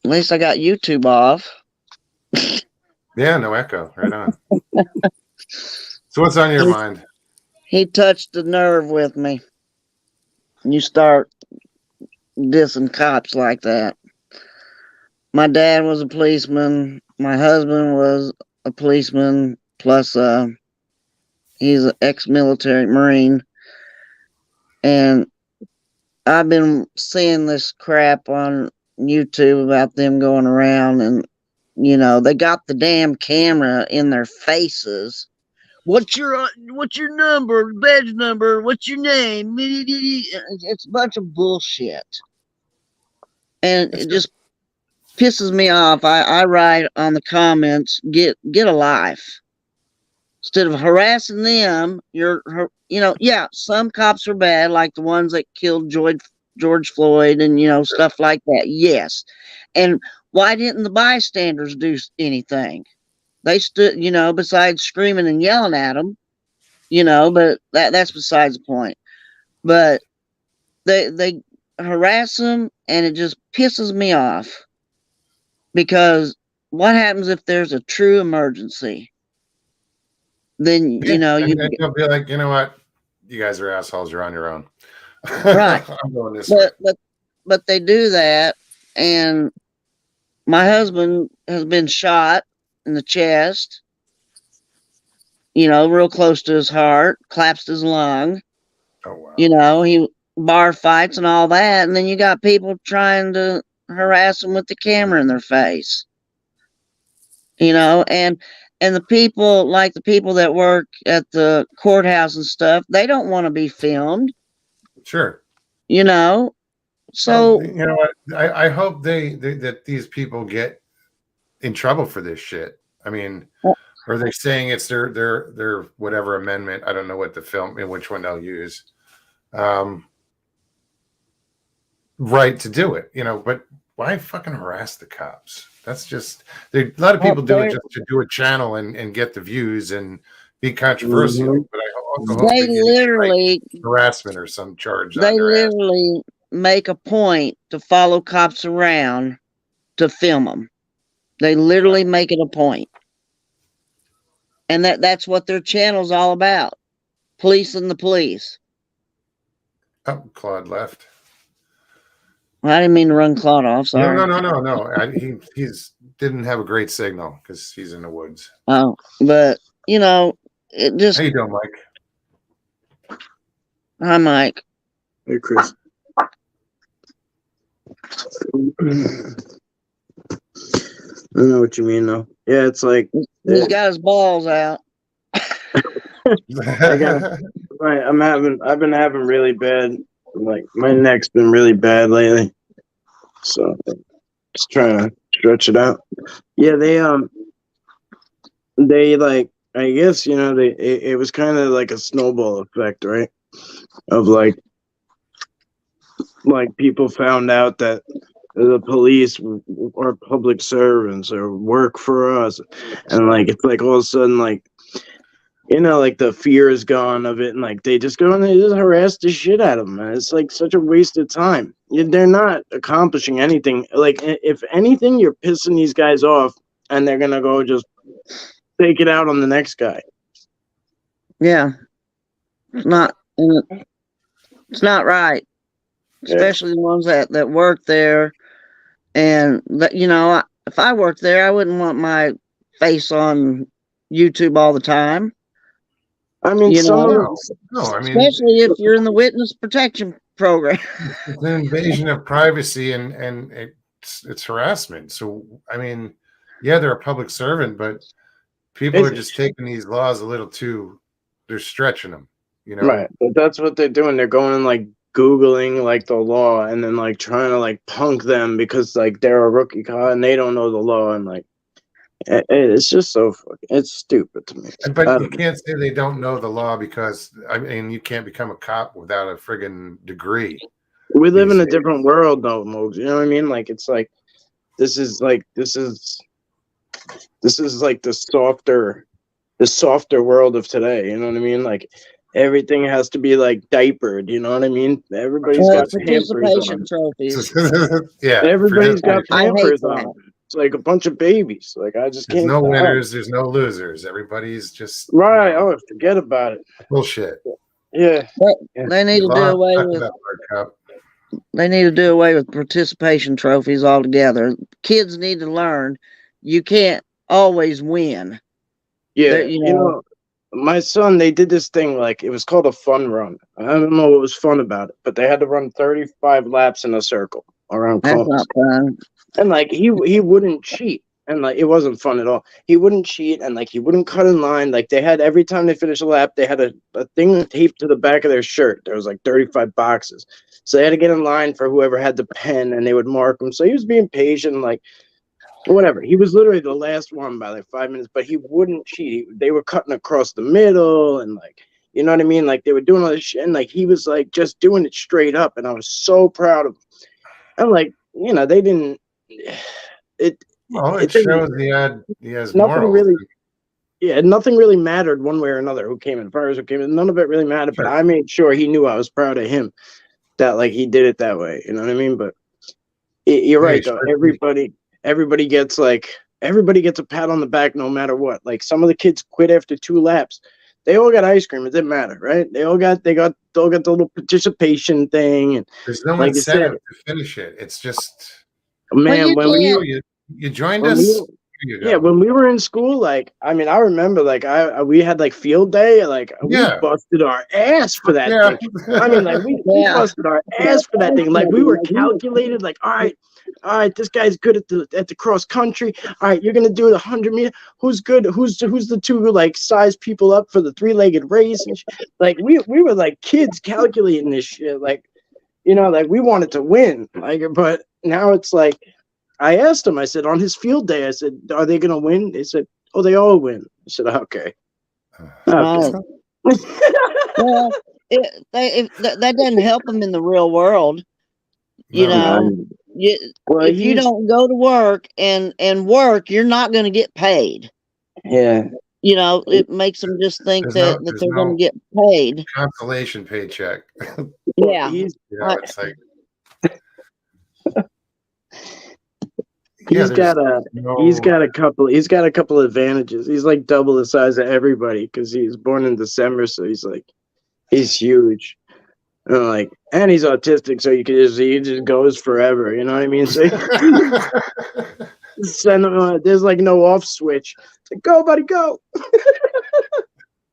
At least I got YouTube off. Yeah, no echo. Right on. So what's on your mind? He touched the nerve with me. You start dissing cops like that. My dad was a policeman. My husband was a policeman. Plus, he's an ex-military Marine. And I've been seeing this crap on YouTube about them going around and, they got the damn camera in their faces. What's your number, badge number? What's your name? It's a bunch of bullshit. And it just pisses me off. I write on the comments, get a life. Instead of harassing them, some cops are bad, like the ones that killed George Floyd and, stuff like that. Yes. And why didn't the bystanders do anything? They stood, besides screaming and yelling at them, but that's besides the point. But they harass them and it just pisses me off. Because what happens if there's a true emergency? Then, you'll be like, you know what? You guys are assholes. You're on your own. Right. I'm going this way. But they do that. And my husband has been shot in the chest, real close to his heart, collapsed his lung. Oh, wow. He bar fights and all that. And then you got people trying to harass them with the camera in their face. And the people, like the people that work at the courthouse and stuff, they don't want to be filmed. Sure. So you know what? I hope that these people get in trouble for this shit. I mean, are they saying it's their whatever amendment? I don't know what the film and which one they'll use. Right to do it, but why fucking harass the cops? That's just a lot of people do it just to do a channel and get the views and be controversial. Mm-hmm. But I also hope they literally harassment or some charge. They literally make a point to follow cops around to film them. They literally make it a point. And that's what their channel's all about. Policing the police. Oh, Claude left. Well, I didn't mean to run Claude off. Sorry. No. He's didn't have a great signal because he's in the woods. Oh, but it just. How you doing, Mike? Hi, Mike. Hey, Chris. I know what you mean, though. Yeah, it's like he's got his balls out. Right, I've been having really bad. Like my neck's been really bad lately, so just trying to stretch it out. Yeah, they like, I guess, you know, it was kind of like a snowball effect, right? Of like people found out that the police are public servants or work for us, and like it's like all of a sudden, like, you know, like the fear is gone of it, and like they just go and they just harass the shit out of them, man. It's like such a waste of time. They're not accomplishing anything. Like, if anything, you're pissing these guys off, and they're gonna go just take it out on the next guy. Yeah, it's not right, especially the ones that work there. And that, you know, if I worked there, I wouldn't want my face on YouTube all the time. I mean, You know, no, I mean, especially if you're in the witness protection program. it's an invasion of privacy, and it's harassment. So, I mean, yeah, they're a public servant, but people are just taking these laws a little too. They're stretching them, you know. Right, but that's what they're doing. They're going and like Googling like the law, and then like trying to like punk them because like they're a rookie cop and they don't know the law, and like it's just so it's stupid to me. But you can't say they don't know the law, because I mean, you can't become a cop without a friggin' degree. We live in a different world, though, Mogs. You know what I mean? Like, it's like this is like the softer world of today. You know what I mean? Like, everything has to be like diapered. You know what I mean? Everybody's got participation trophies. Yeah, everybody's got pampers on. It's like a bunch of babies. Like, I just there's can't. No winners. There's no losers. Everybody's just right. Oh, forget about it. Bullshit. Yeah. They need to do away with. They need to do away with participation trophies altogether. Kids need to learn you can't always win. Yeah, you know, my son, they did this thing, like, it was called a fun run. I don't know what was fun about it, but they had to run 35 laps in a circle around cones. That's not fun. And like he wouldn't cheat, and like it wasn't fun at all. He wouldn't cheat, and like he wouldn't cut in line. Like, they had, every time they finished a lap, they had a thing taped to the back of their shirt. There was like 35 boxes, so they had to get in line for whoever had the pen, and they would mark him. So he was being patient, like whatever. He was literally the last one by like 5 minutes, but he wouldn't cheat. They were cutting across the middle, and like, you know what I mean? Like, they were doing all this shit, and like he was like just doing it straight up, and I was so proud of him. And like, you know, they didn't. It shows he has nothing morals. really. Yeah, nothing really mattered one way or another. Who came in first, who came in, none of it really mattered. Sure. But I made sure he knew I was proud of him, that like he did it that way. You know what I mean? But you're right, though. Everybody gets a pat on the back no matter what. Like, some of the kids quit after 2 laps. They all got ice cream. It didn't matter, right? They all got the little participation thing, and there's no incentive to finish it. It's just, man, when you joined us. Yeah, when we were in school, like, I mean, I remember, like, we had like field day, like we busted our ass for that thing. I mean, like, we busted our ass for that thing. Like, we were calculated, like, all right, this guy's good at the cross country. All right, you're gonna do the 100 meter. Who's good? Who's the 2 like size people up for the 3-legged race? And like, we were like kids calculating this shit. Like, you know, like, we wanted to win. Like, but now it's like, I asked him, I said, on his field day, I said, are they going to win? They said, oh, they all win. I said, okay. Well, that doesn't help them in the real world. You know, if you don't go to work and work, you're not going to get paid. Yeah. You know, it makes them just think that they're going to get paid. Consolation paycheck. Yeah. It's like, he's got a couple advantages. He's like double the size of everybody because he's born in December, so he's huge. And he's autistic, so he just goes forever. You know what I mean? So send him. There's like no off switch. It's like, go, buddy, go.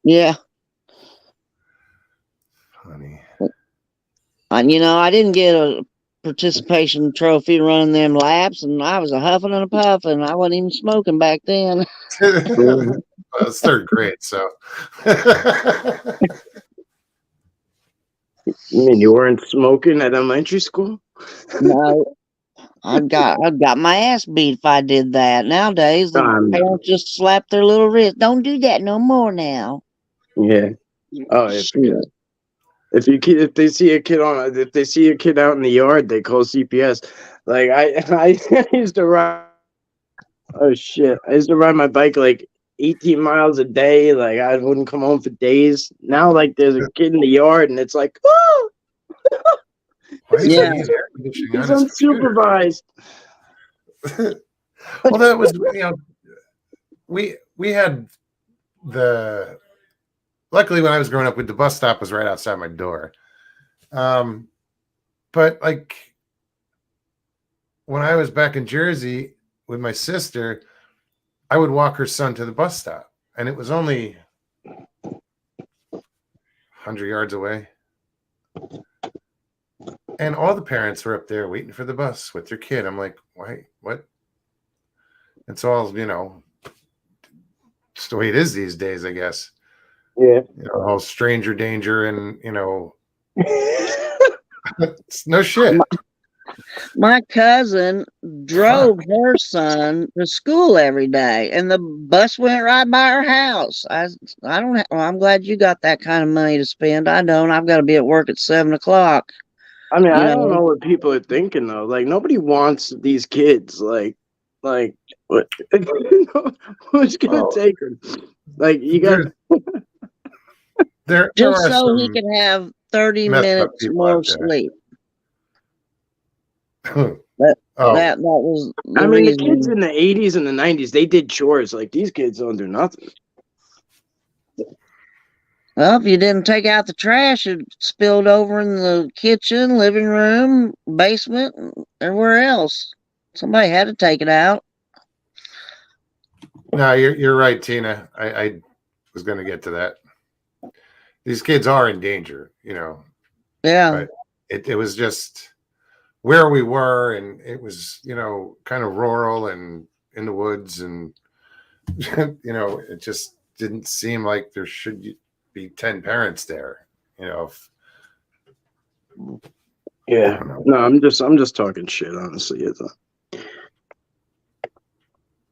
Yeah. Funny. You know, I didn't get a participation trophy running them laps, and I was a huffing and a puffing. I wasn't even smoking back then. Well, it's 3rd grade, so. You mean you weren't smoking at elementary school? No. I'd got my ass beat if I did that. Nowadays, the parents just slap their little wrist. Don't do that no more now. Yeah. Oh, if they see a kid out in the yard, they call CPS. Like I used to ride. Oh shit! I used to ride my bike like 18 miles a day. Like I wouldn't come home for days. Now, like there's a kid in the yard, and it's like, oh, yeah, he's unsupervised. Well, that was we had luckily when I was growing up, the bus stop was right outside my door. But like when I was back in Jersey with my sister, I would walk her son to the bus stop, and it was only 100 yards away. And all the parents were up there waiting for the bus with their kid. I'm like, why? What? It's all, it's the way it is these days, I guess. Yeah. All stranger danger and, it's no shit. My cousin drove her son to school every day, and the bus went right by her house. I'm glad you got that kind of money to spend. I don't. I've got to be at work at 7 o'clock. I mean, I don't know what people are thinking though. Like nobody wants these kids. Like what? Who's gonna take them? Like you got just so he can have 30 minutes more sleep. That was. The kids in the 80s and the 90s, they did chores. Like these kids don't do nothing. Well, if you didn't take out the trash, it spilled over in the kitchen, living room, basement, everywhere else. Somebody had to take it out. No, you're right, Tina. I was going to get to that. These kids are in danger, Yeah. But it was just where we were, and it was, kind of rural and in the woods, and it just didn't seem like there should be 10 parents there, Yeah. No, I'm just talking shit, honestly.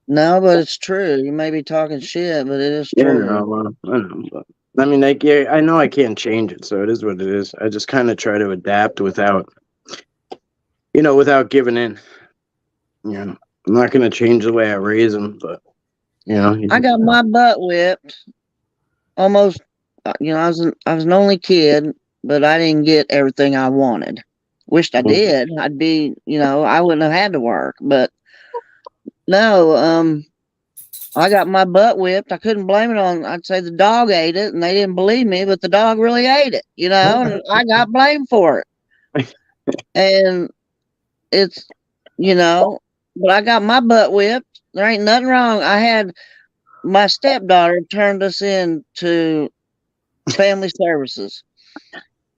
No, but it's true. You may be talking shit, but it is true. I know. But, I mean, I know I can't change it, so it is what it is. I just kind of try to adapt without giving in. I'm not going to change the way I raise them, but, I got my butt whipped almost. I was an only kid, but I didn't get everything I wanted. Wished I did. I'd be, I wouldn't have had to work, but no, I got my butt whipped. I couldn't blame it on, I'd say the dog ate it, and they didn't believe me, but the dog really ate it, and I got blamed for it. And it's, but I got my butt whipped. There ain't nothing wrong. I had my stepdaughter turned us in to family services,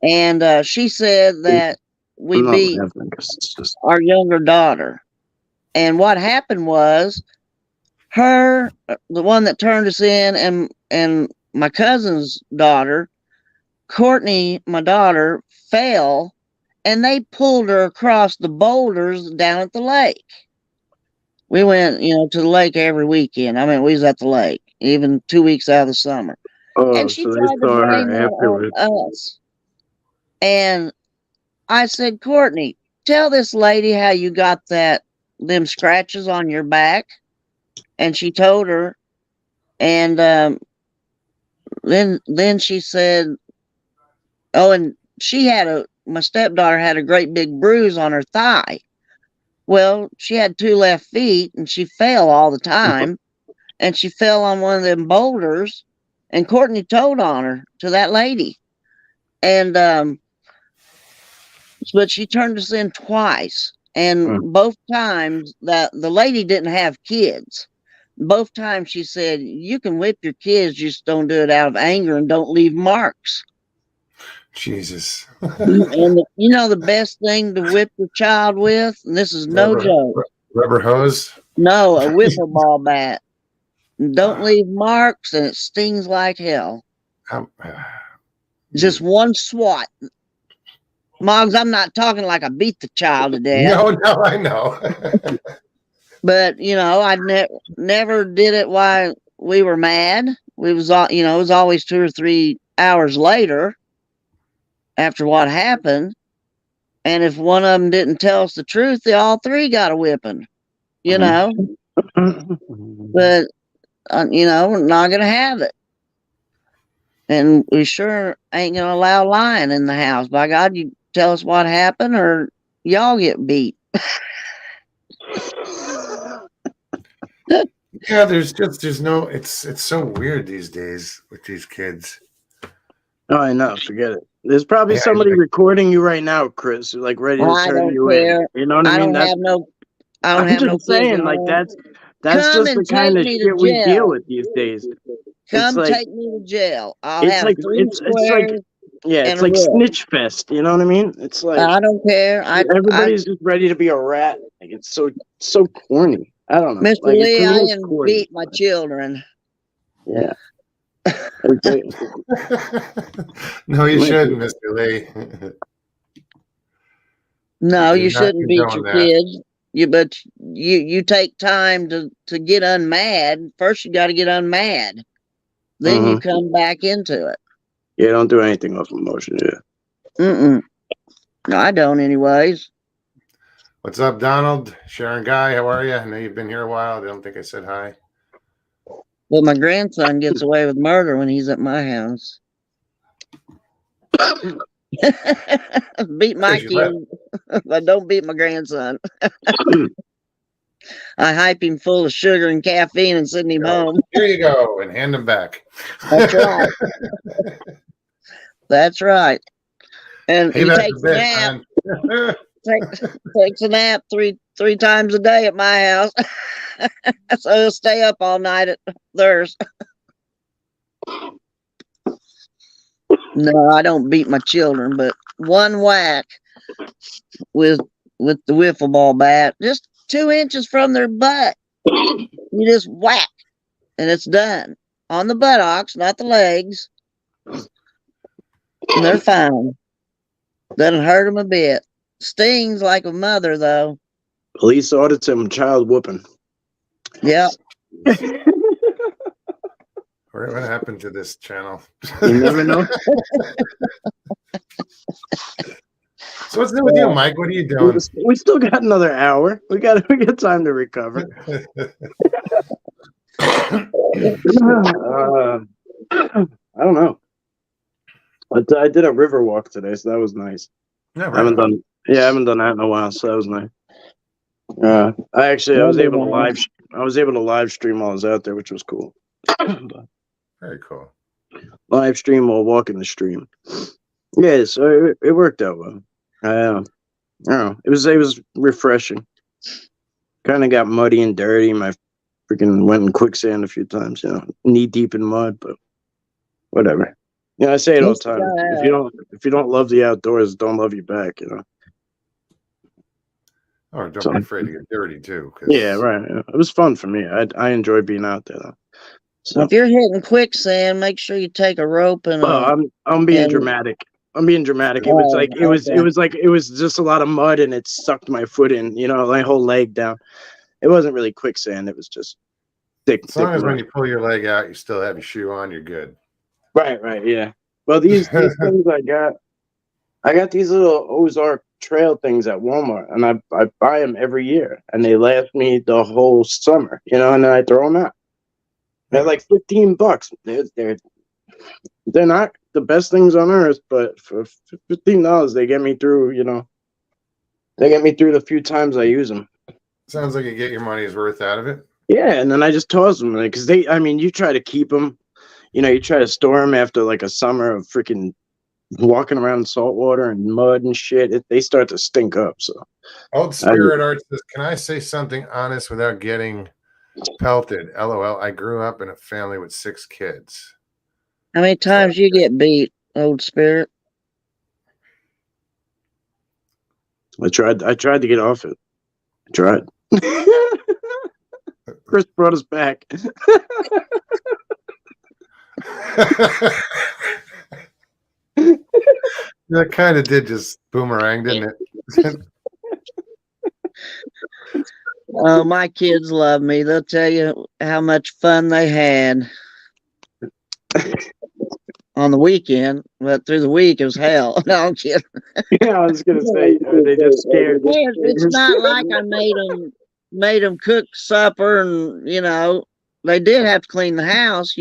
and she said that we beat our younger daughter. And what happened was the one that turned us in, and my cousin's daughter, Courtney, my daughter, fell, and they pulled her across the boulders down at the lake. We went, to the lake every weekend. I mean, we was at the lake, even 2 weeks out of the summer. And she tried to blame it on us. And I said, Courtney, tell this lady how you got them scratches on your back. And she told her. And then she said, oh, and my stepdaughter had a great big bruise on her thigh. Well, she had 2 left feet, and she fell all the time. And she fell on one of them boulders, and Courtney told on her to that lady. And but she turned us in twice, and both times that the lady didn't have kids. Both times she said, you can whip your kids, just don't do it out of anger and don't leave marks. Jesus. And the best thing to whip your child with, and this is no joke. Rubber hose? No, a wiffle ball bat. Don't leave marks, and it stings like hell. Just one swat. Moggs, I'm not talking like I beat the child to death. No, I know. But, you know, I never did it while we were mad. We was all, you know, it was always 2 or 3 hours later after what happened. And if one of them didn't tell us the truth, they all three got a whipping, you know. But, you know, we're not going to have it. And we sure ain't going to allow lying in the house. By God, you tell us what happened or y'all get beat. Yeah, there's no, it's so weird these days with these kids. Oh, I know. Forget it. There's probably somebody recording you right now, Chris, like ready to turn you in. You know what I mean? I don't have no saying, like that's just the kind of shit we deal with these days. Come take me to jail. I'll have like, 3 squares. It's like snitch fest. You know what I mean? It's like I don't care. Everybody's just ready to be a rat. Like it's so corny. I don't know. Mr. Like, Lee, I didn't beat my children. Yeah. No, you shouldn't, Mr. Lee. No, you shouldn't beat your kids. But you take time to get unmad. First, you got to get unmad. Then you come back into it. Yeah, don't do anything off emotion. Yeah. No, I don't, anyways. What's up, Donald? Sharon Guy, how are you? I know you've been here a while. I don't think I said hi. Well, my grandson gets away with murder when he's at my house. Beat my kid, but don't beat my grandson. I hype him full of sugar and caffeine and send him home. Here you go, and hand him back. That's right. That's right. And he takes a nap. Takes a nap three times a day at my house. So he'll stay up all night at theirs. No, I don't beat my children, but one whack with the wiffle ball bat, just 2 inches from their butt. You just whack, and it's done. On the buttocks, not the legs. And they're fine. Doesn't hurt them a bit. Stings like a mother, though. Police audits him, child whooping. Yep. What happened to this channel? You never know. So what's new with you, Mike? What are you doing? We still got another hour. We got time to recover. I don't know. I did a river walk today, so that was nice. Yeah, I haven't done that in a while, so that was nice. I was able to live stream while I was out there, which was cool. Very cool. Live stream while walking the stream. Yeah, so it worked out well. I don't know. It was refreshing. Kind of got muddy and dirty. My freaking went in quicksand a few times, knee deep in mud, but whatever. I say it all the time. If you don't love the outdoors, don't love you back, Oh, don't be afraid to get dirty too. Yeah, right. It was fun for me. I enjoy being out there though. So if you're hitting quicksand, make sure you take a rope and. I'm being dramatic. It was just a lot of mud and it sucked my foot in. My whole leg down. It wasn't really quicksand. It was just thick. As long as when you pull your leg out, you still have your shoe on. You're good. Right. Yeah. Well, these things I got these little Ozark trail things at Walmart, and I buy them every year, and they last me the whole summer, and then I throw them out. They're like $15. They're not the best things on earth, but for $15, they get me through. They get me through the few times I use them. Sounds like you get your money's worth out of it. Yeah, and then I just toss them because you try to keep them. You try to store them after like a summer of freaking walking around in salt water and mud and shit. They start to stink up. So, Old Spirit Art says, "Can I say something honest without getting pelted?" LOL. I grew up in a family with 6 kids. How many times you get beat, Old Spirit? I tried to get off it. I tried. Chris brought us back. No, That kind of did just boomerang, didn't it? Oh, my kids love me. They'll tell you how much fun they had on the weekend, but through the week it was hell. No, I'm kidding. Yeah, I was gonna say, are they just scared? It's not like I made them cook supper, and they did have to clean the house.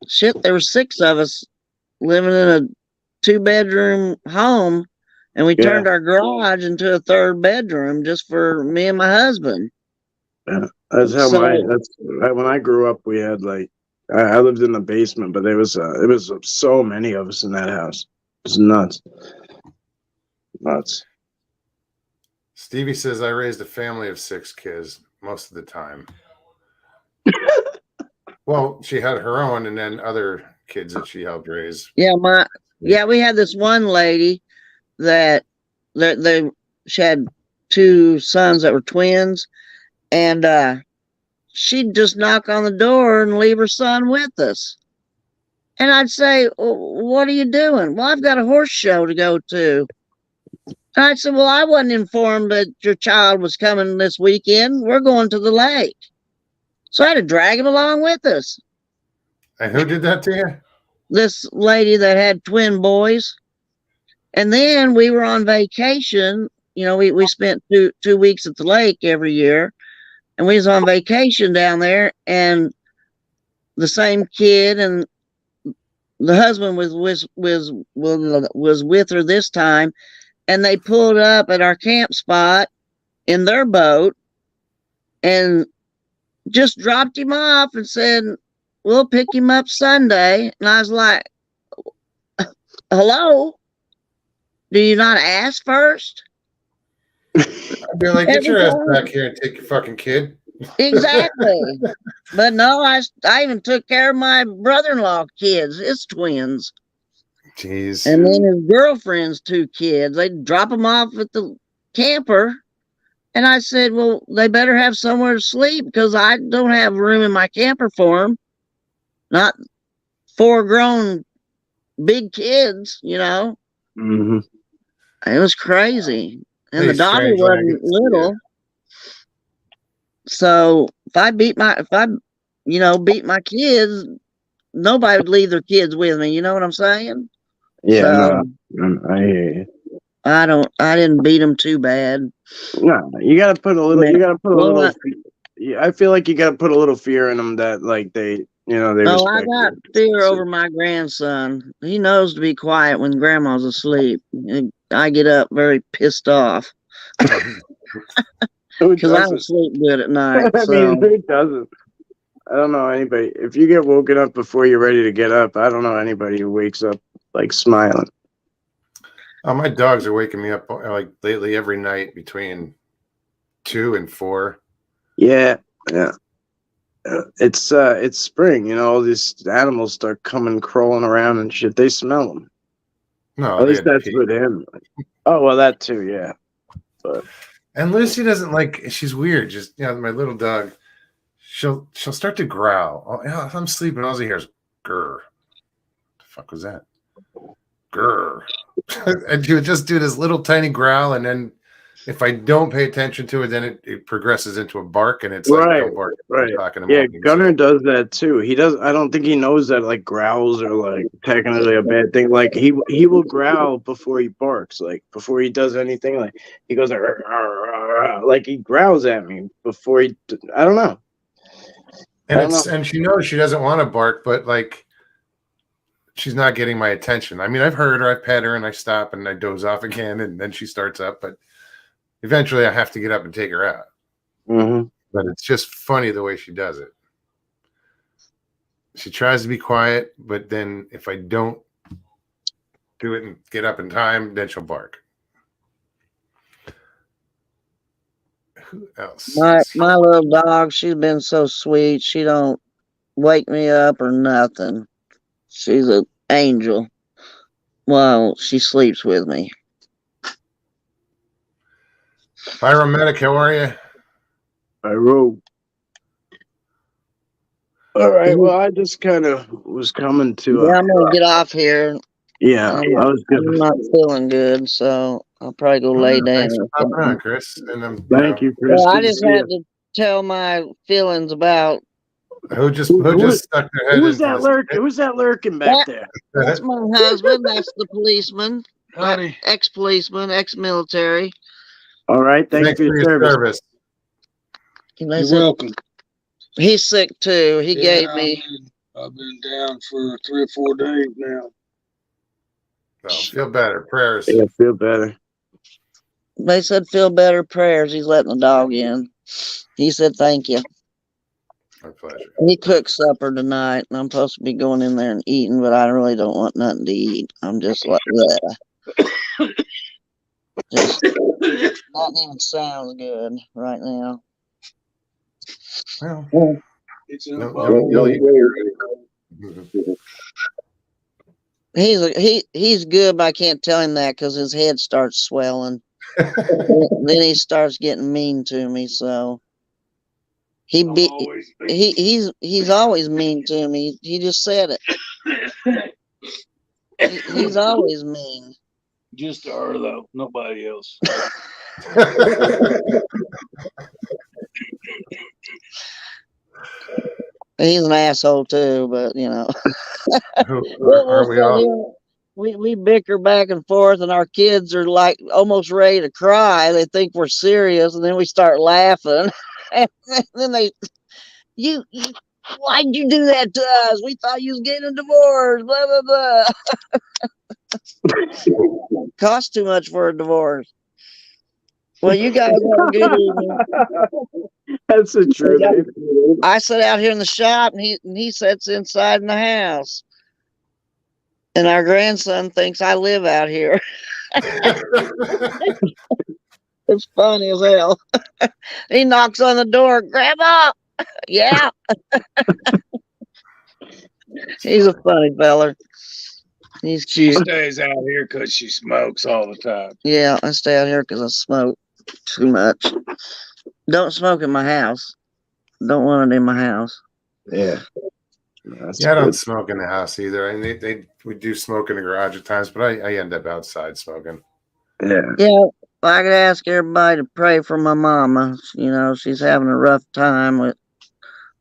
Shit, there were 6 of us living in a 2-bedroom home, and we turned our garage into a 3rd bedroom just for me and my husband. That's when I grew up. We had I lived in the basement, but it was so many of us in that house. It was nuts. Stevie says I raised a family of 6 kids most of the time. Well, she had her own and then other kids that she helped raise. Yeah, we had this one lady that she had 2 sons that were twins, and she'd just knock on the door and leave her son with us. And I'd say, what are you doing? Well, I've got a horse show to go to. And I said, well, I wasn't informed that your child was coming this weekend. We're going to the lake. So I had to drag him along with us. And who did that to you? This lady that had twin boys. And then we were on vacation. We spent 2 weeks at the lake every year. And we was on vacation down there. And the same kid and the husband was with her this time. And they pulled up at our camp spot in their boat and just dropped him off and said, we'll pick him up Sunday. And I was like, hello? Do you not ask first? I'd be like, get your ass back here and take your fucking kid. Exactly. But no, I even took care of my brother-in-law kids, his twins. Jeez. And then his girlfriend's 2 kids. They'd drop them off at the camper. And I said, well, they better have somewhere to sleep because I don't have room in my camper for them. Not 4 grown big kids, Mm-hmm. It was crazy. And Pretty the daughter wasn't little. Yeah. So if I beat my kids, nobody would leave their kids with me. You know what I'm saying? Yeah, no, I hear you. I didn't beat them too bad. No, you gotta put a little. I feel like you gotta put a little fear in them that they. I got fear over my grandson. He knows to be quiet when grandma's asleep. I get up very pissed off because I don't sleep good at night. I mean, who doesn't? I don't know anybody. If you get woken up before you're ready to get up, I don't know anybody who wakes up smiling. My dogs are waking me up lately every night between 2 and 4. Yeah. It's spring. All these animals start coming crawling around and shit. They smell them. No, at least that's with him. Oh well, that too. Yeah. And Lucy doesn't she's weird. Just my little dog. She'll start to growl. If I'm sleeping, all she hears grr. What the fuck was that? Grr. And she would just do this little tiny growl, and then if I don't pay attention to it, then it progresses into a bark, and it's like don't bark. Right. Yeah, Gunner does that too. He does. I don't think he knows that growls are technically a bad thing. He will growl before he barks. Before he does anything. He goes he growls at me before he. I don't know. And she knows she doesn't want to bark, but she's not getting my attention. I mean, I've heard her, I pet her, and I stop and I doze off again, and then she starts up. But eventually, I have to get up and take her out. Mm-hmm. But it's just funny the way she does it. She tries to be quiet, but then if I don't do it and get up in time, then she'll bark. Who else? My little dog, she's been so sweet. She don't wake me up or nothing. She's an angel. Well, she sleeps with me. Pyromedic, how are you? Pyro. All right. Well, I just kind of was coming to. I'm gonna get off here. Yeah, I was good. I'm not feeling good, so I'll probably go lay down. Thanks for popping on, Chris. And Thank you, Chris. Well, I just had to tell my feelings about who just stuck their head who's into that this? lurking? Who's that lurking back there? That's my husband. That's the policeman. Howdy. Ex-policeman, ex-military. All right, thanks for your service. You're welcome. He's sick too. He gave me. I've been down for 3 or 4 days now. Well, feel better. Prayers. Yeah, feel better. They said feel better, prayers. He's letting the dog in. He said thank you. My pleasure. He cooked supper tonight, and I'm supposed to be going in there and eating, but I really don't want nothing to eat. I'm just like that. Just not even sounds good right now. Well, It's you'll eat. He's good, but I can't tell him that because his head starts swelling. Then he starts getting mean to me. So he's always mean to me. He just said it. He's always mean. Just to her though, nobody else. He's an asshole too, but you know. Are we all? We bicker back and forth, and our kids are like almost ready to cry. They think we're serious, and then we start laughing. And then why'd you do that to us? We thought you was getting a divorce. Blah blah blah. Cost too much for a divorce. Well, you guys have a good evening. That's the truth. I sit out here in the shop, and he sits inside in the house. And our grandson thinks I live out here. It's funny as hell. He knocks on the door, Grandma. Yeah. He's a funny feller. He's She cute. stays out here because she smokes all the time. Yeah, I stay out here because I smoke too much. Don't smoke in my house. Don't want it in my house. Yeah. I don't smoke in the house either. I mean, we do smoke in the garage at times, but I end up outside smoking. Yeah. Yeah. I could ask everybody to pray for my mama. You know, she's having a rough time with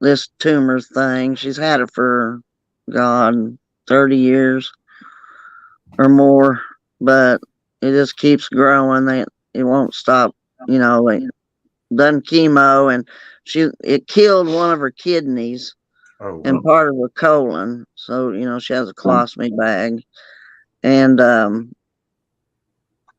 this tumor thing. She's had it for, God, 30 years or more, but it just keeps growing. It won't stop. You know, they done chemo, and it killed one of her kidneys. Oh, wow. And part of her colon. So, you know, she has a colostomy bag. And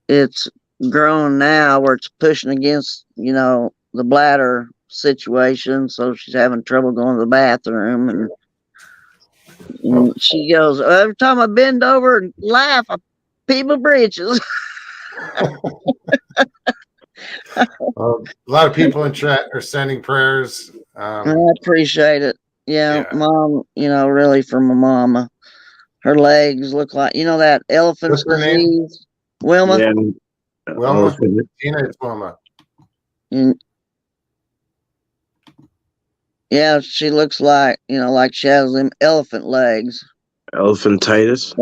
it's grown now where it's pushing against, you know, the bladder situation. So she's having trouble going to the bathroom. And she goes, every time I bend over and laugh, I pee my britches. A lot of people in chat are sending prayers. I appreciate it. Yeah, Mom, you know, really for my mama. Her legs look like, you know, that elephant's disease. Wilma? Yeah. Wilma? Tina, it's Wilma. Yeah, she looks like, you know, like she has them elephant legs. Elephantitis?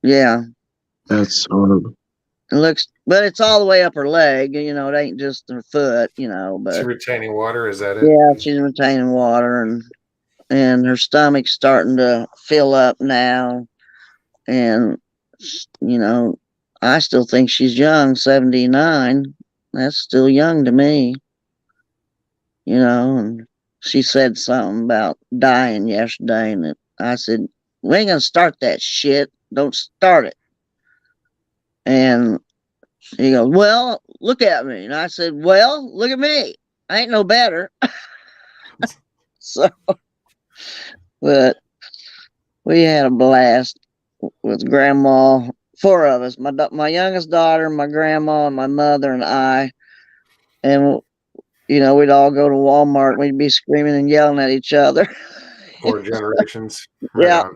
Yeah. That's horrible. It looks, but it's all the way up her leg. You know, it ain't just her foot, you know. But she's retaining water, is that it? Yeah, she's retaining water, and her stomach's starting to fill up now. And, you know, I still think she's young, 79. That's still young to me. You know, and she said something about dying yesterday, and I said, we ain't gonna start that shit. Don't start it. And he goes, well, look at me. And I said, well, look at me. I ain't no better. So, but we had a blast with Grandma, 4 of us, my youngest daughter, my grandma, and my mother and I. And, you know, we'd all go to Walmart. We'd be screaming and yelling at each other. 4 generations. Right. Yeah. On.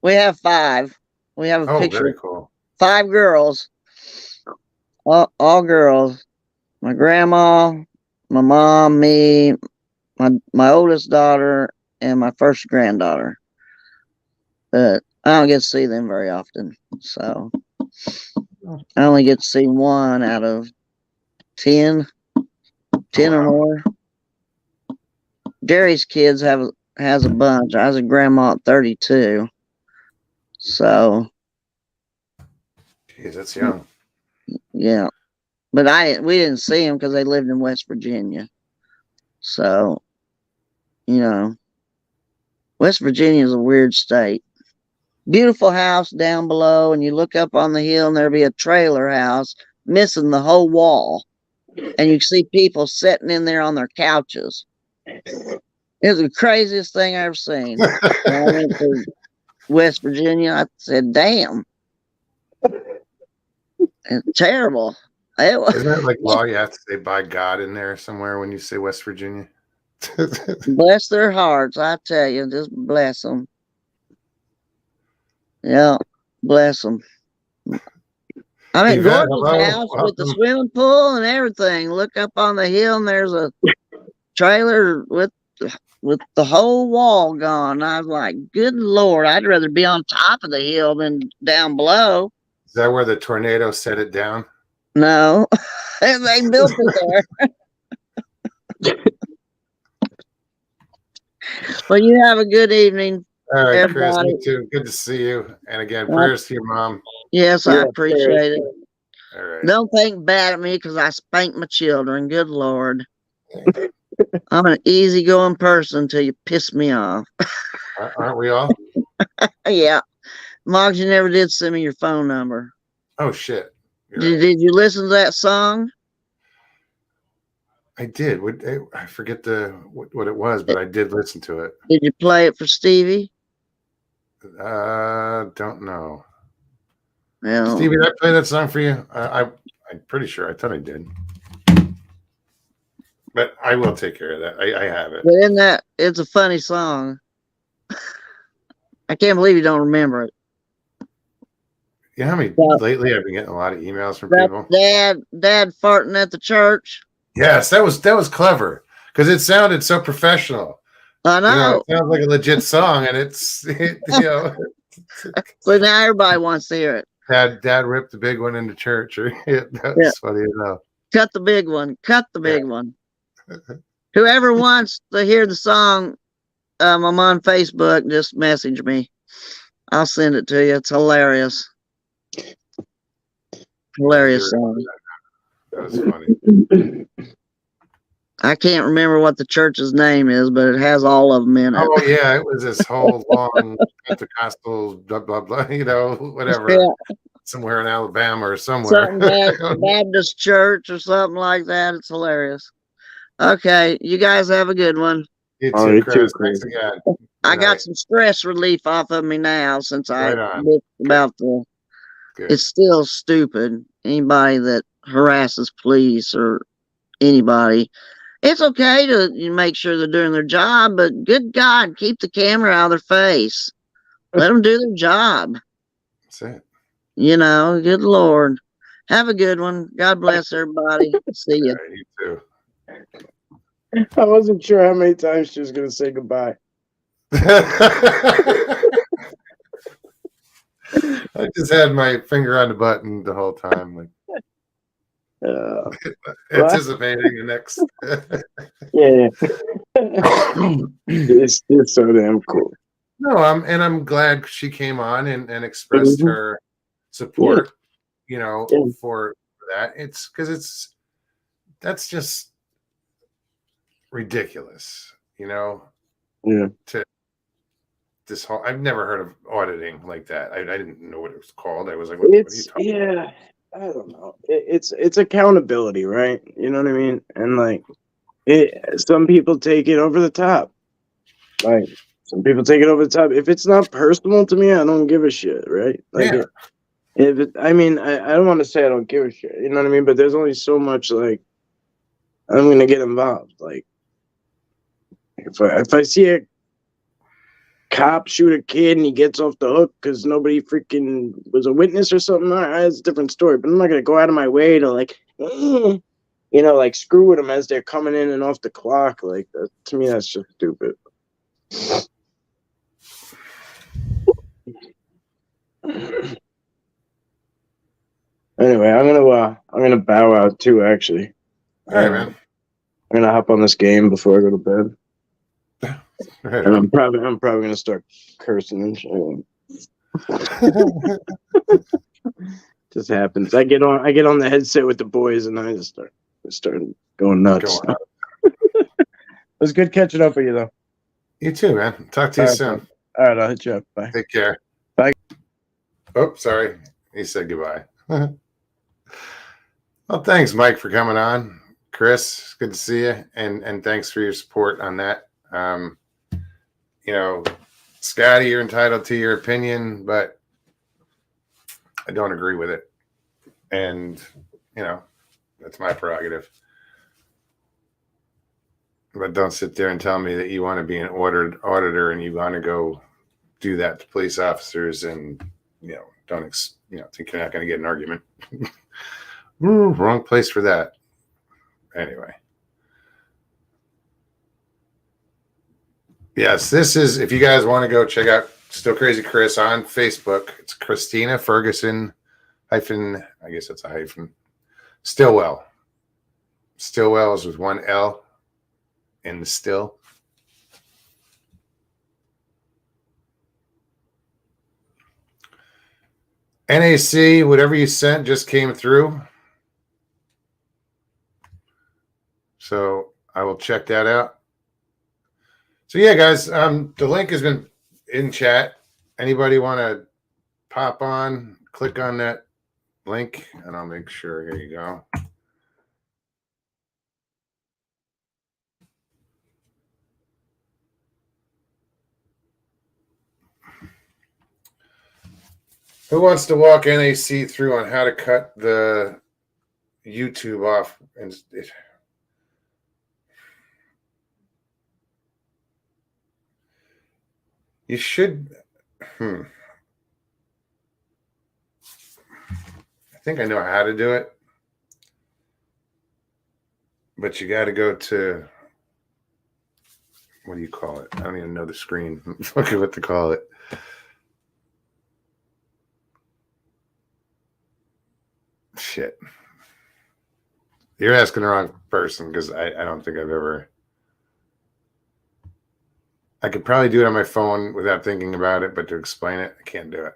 We have 5. We have a picture. Very cool. 5 girls. All girls. My grandma, my mom, me, my oldest daughter, and my first granddaughter. But I don't get to see them very often. So I only get to see one out of 10 or more. Jerry's kids has a bunch. I was a grandma at 32. So. Jeez, that's young. Yeah. But we didn't see them because they lived in West Virginia. So, West Virginia is a weird state. Beautiful house down below, and you look up on the hill and there'll be a trailer house missing the whole wall. And you see people sitting in there on their couches. It was the craziest thing I ever seen. When I went to West Virginia, I said, damn. It's terrible. Isn't that like law? You have to say by God in there somewhere when you say West Virginia. Bless their hearts, I tell you, just bless them. Yeah, bless them. I mean, gorgeous house with the swimming pool and everything. Look up on the hill and there's a trailer with the whole wall gone. I was like, good Lord, I'd rather be on top of the hill than down below. Is that where the tornado set it down? No, they built it there. Well, you have a good evening. All right, everybody. Chris, me too. Good to see you. And again, prayers to your mom. Yes, I appreciate it. All right. Don't think bad at me because I spank my children. Good Lord. I'm an easygoing person until you piss me off. Aren't we all? Yeah. Moggs, you never did send me your phone number. Oh, shit. Did you listen to that song? I did. I forget what it was, but I did listen to it. Did you play it for Stevie? Don't know. Well, Stevie, did I play that song for you? I'm pretty sure. I thought I did. But I will take care of that. I have it. But it's a funny song. I can't believe you don't remember it. You know how many lately I've been getting a lot of emails from people? Dad farting at the church. Yes, that was clever because it sounded so professional. I know. It sounds like a legit song, and So now everybody wants to hear it. Dad ripped the big one into church. That's funny enough. Cut the big one. Cut the big one. Whoever wants to hear the song, I'm on Facebook. Just message me. I'll send it to you. It's hilarious. Hilarious song. That was funny. I can't remember what the church's name is, but it has all of them in it. Oh yeah, it was this whole long Pentecostal blah blah blah. Whatever. Yeah. Somewhere in Alabama or somewhere. Baptist church or something like that. It's hilarious. Okay, you guys have a good one. You too, Chris. Thanks again. I got some stress relief off of me now since I looked about the. Good. It's still stupid. Anybody that harasses police or anybody, it's okay to make sure they're doing their job, but good God, keep the camera out of their face. Let them do their job. That's it. Good Lord. Have a good one. God bless everybody. See you. Right, you too. I wasn't sure how many times she was going to say goodbye. I just had my finger on the button the whole time, like anticipating the next. Yeah. It's so damn cool. No, I'm glad she came on and expressed her support. For that. It's because that's just ridiculous. Yeah. To this whole, I've never heard of auditing like that. I didn't know what it was called. I was like, what are you talking about? I don't know. It's accountability, right? You know what I mean? And some people take it over the top. Like some people take it over the top. If it's not personal to me, I don't give a shit, right? I don't want to say I don't give a shit. You know what I mean? But there's only so much I'm gonna get involved. Like if I see a cop shoot a kid and he gets off the hook because nobody freaking was a witness or something, that's a different story. But I'm not gonna go out of my way to screw with them as they're coming in and off the clock. Like that, to me, that's just stupid. too, actually. All right, man. I'm gonna hop on this game before I go to bed. Right. And I'm probably gonna start cursing and shit. Just happens. I get on the headset with the boys and I just start going nuts. It was good catching up with you though. You too, man. Talk to you soon. All right, I'll hit you up. Bye. Take care. Bye. Oh, sorry. He said goodbye. Well, thanks, Mike, for coming on. Chris, good to see you, and thanks for your support on that. You know, Scotty, you're entitled to your opinion, but I don't agree with it, and you know, that's my prerogative. But don't sit there and tell me that you want to be an auditor and you want to go do that to police officers, and you know, don't think you're not going to get an argument. Ooh, wrong place for that. Anyway. Yes, this is, if you guys want to go check out Still Crazy Chris on Facebook, it's Christina Ferguson hyphen, I guess that's a hyphen, Stillwell. Stillwell is with one L in the still. NAC, whatever you sent just came through. So I will check that out. So yeah, guys, the link has been in chat. Anybody want to pop on, click on that link, and I'll make sure. Here you go. Who wants to walk NAC through on how to cut the YouTube off? And you should. I think I know how to do it, but you got to go to, what do you call it? I don't even know the screen. Look at what to call it. Shit. You're asking the wrong person, because I don't think I've ever. I could probably do it on my phone without thinking about it, but to explain it, I can't do it.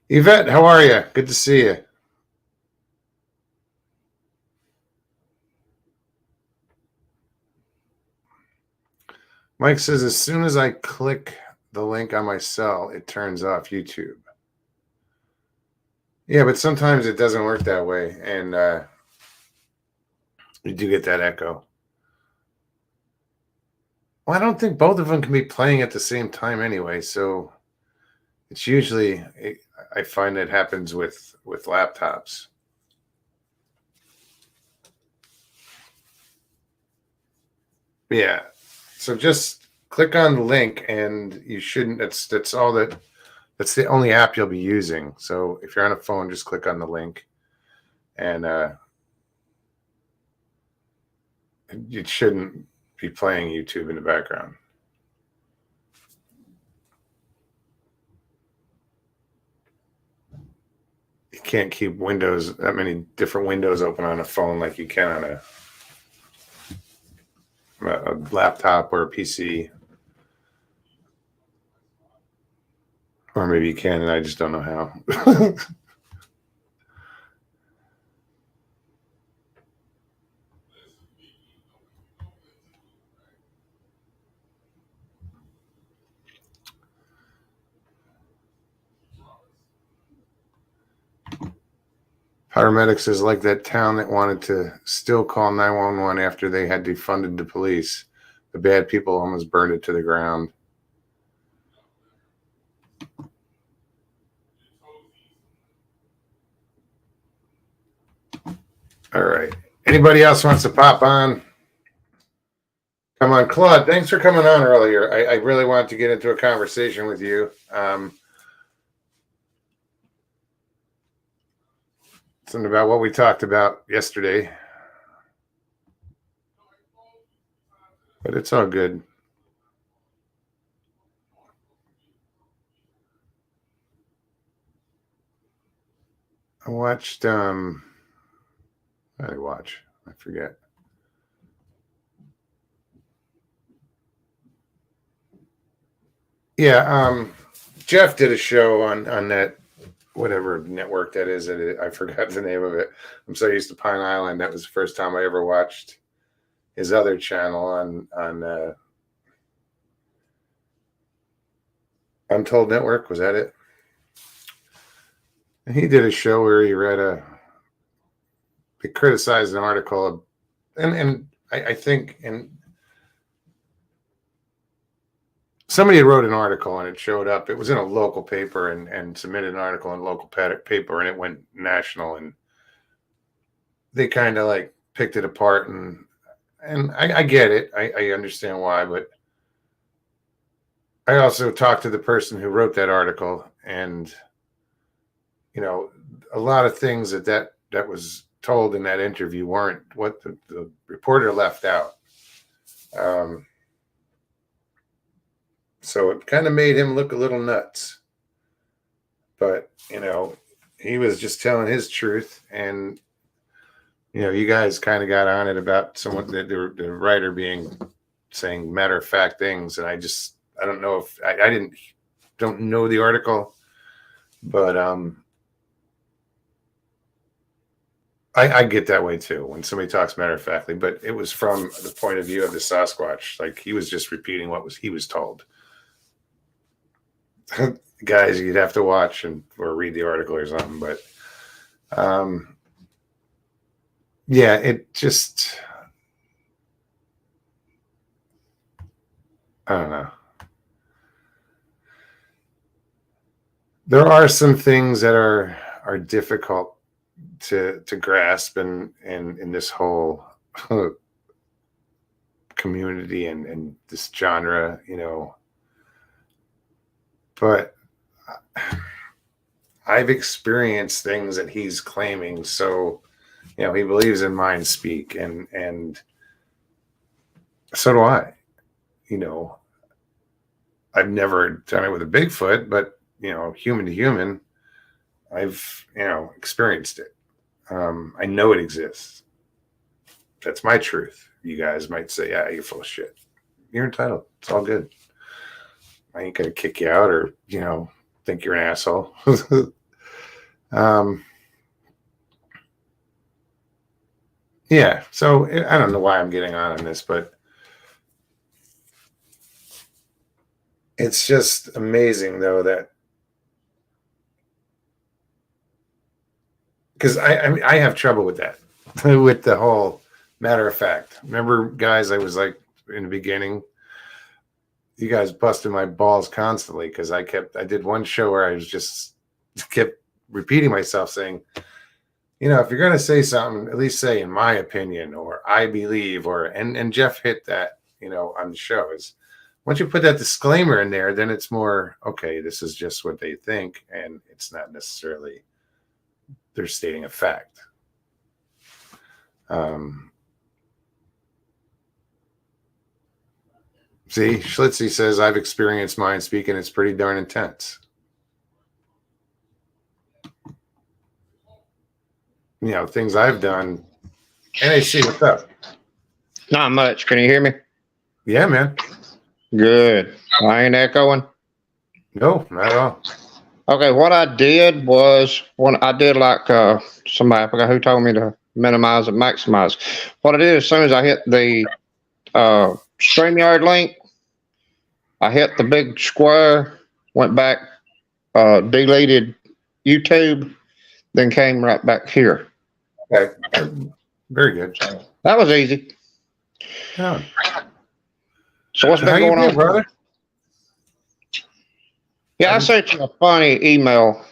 Yvette, how are you? Good to see you. Mike says, as soon as I click the link on my cell, it turns off YouTube. Yeah, but sometimes it doesn't work that way, and you do get that echo. Well, I don't think both of them can be playing at the same time anyway, so it's usually, I find it happens with laptops. Yeah, so just click on the link, and you shouldn't. That's all that. That's the only app you'll be using. So if you're on a phone, just click on the link, and it shouldn't be playing YouTube in the background. You can't keep that many different windows open on a phone like you can on a laptop or a PC. Or maybe you can, and I just don't know how. Paramedics is like that town that wanted to still call 911 after they had defunded the police. The bad people almost burned it to the ground. All right. Anybody else wants to pop on? Come on, Claude. Thanks for coming on earlier. I really wanted to get into a conversation with you. Something about what we talked about yesterday. But it's all good. I watched I watch. I forget. Yeah, Jeff did a show on that whatever network that is. I forgot the name of it. I'm so used to Pine Island. That was the first time I ever watched his other channel on Untold Network. Was that it? And he did a show where he criticized an article, and I think, and somebody wrote an article and it showed up. It was in a local paper and submitted an article in a local paper, and it went national, and they kind of like picked it apart, and I get it. I understand why, but I also talked to the person who wrote that article, and a lot of things that was told in that interview weren't what the reporter left out. So it kind of made him look a little nuts. But, he was just telling his truth. And, you guys kind of got on it about someone, the writer saying matter of fact things. And I don't know if I don't know the article, but I get that way too when somebody talks matter of factly, but it was from the point of view of the Sasquatch. Like he was just repeating what he was told. Guys, you'd have to watch or read the article or something, but yeah, it just, I don't know. There are some things that are difficult to grasp in this whole community and this genre, but I've experienced things that he's claiming. So, he believes in mind speak, and so do I. I've never done it with a Bigfoot, but human to human, I've experienced it. I know it exists. That's my truth. You guys might say, "Yeah, you're full of shit." You're entitled. It's all good. I ain't gonna kick you out or think you're an asshole. Yeah. So I don't know why I'm getting on this, but it's just amazing though that. Because I have trouble with that, with the whole matter of fact. Remember, guys, I was like in the beginning, you guys busted my balls constantly because I did one show where I was just kept repeating myself saying, if you're going to say something, at least say in my opinion or I believe and Jeff hit that, on the show is once you put that disclaimer in there, then it's more, okay, this is just what they think. And it's not necessarily they're stating a fact. See, Schlitzy says, I've experienced mind speaking. It's pretty darn intense. Things I've done. NAC, what's up? Not much. Can you hear me? Yeah, man. Good. I ain't echoing? No, not at all. Okay, what I did was when I did like somebody I forgot who told me to minimize and maximize. What I did as soon as I hit the StreamYard link, I hit the big square, went back, deleted YouTube, then came right back here. Okay, very good. That was easy. Yeah. So what's been going on, brother? Yeah, I sent you a funny email.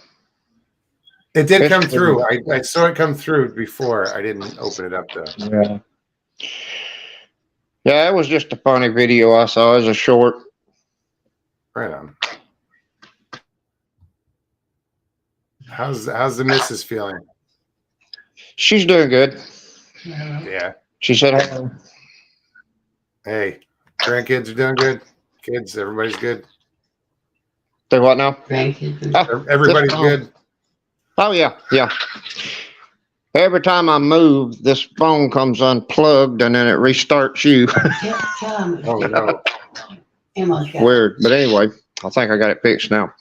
It did come through. I saw it come through before. I didn't open it up though. Yeah, it was just a funny video I saw as a short. Right on. How's the missus feeling? She's doing good. Yeah. She said hello. Hey, grandkids are doing good. Kids, everybody's good. Say what now? Everybody's good. Oh yeah. Every time I move, this phone comes unplugged and then it restarts you. Oh no. Weird. But anyway, I think I got it fixed now.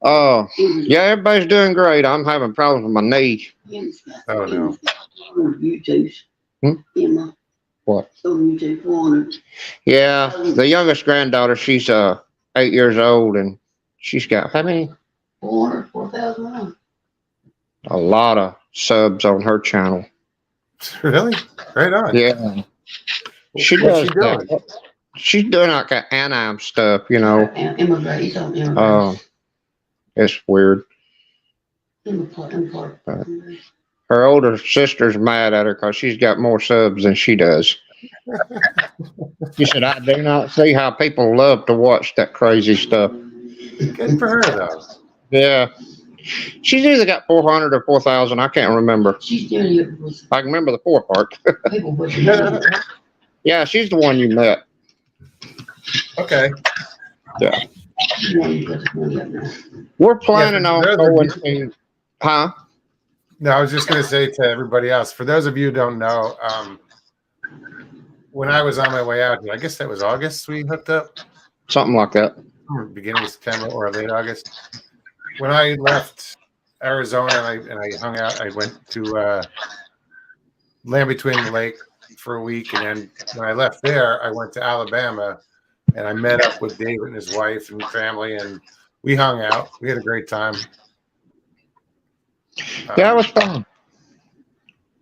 Yeah, everybody's doing great. I'm having problems with my knee. Oh no. What? Yeah, the youngest granddaughter, she's 8 years old, and she's got how many? 4,000. A lot of subs on her channel. Really? Right on. Yeah. She What's does she doing? that. She's doing like an anime stuff, you know. It's weird. Her older sister's mad at her because she's got more subs than she does. She said, I do not see how people love to watch that crazy stuff. Good for her, though. Yeah. She's either got 400 or 4,000. I can't remember. I can remember the 4 part. Yeah, she's the one you met. Okay. Yeah. We're planning on going to, huh? No, I was just going to say to everybody else, for those of you who don't know, when I was on my way out here, I guess that was August we hooked up. Something like that. Beginning of September or late August. When I left Arizona and I hung out, I went to Land Between the Lake for a week. And then when I left there, I went to Alabama and I met up with David and his wife and family, and we hung out. We had a great time. Yeah, it was fun.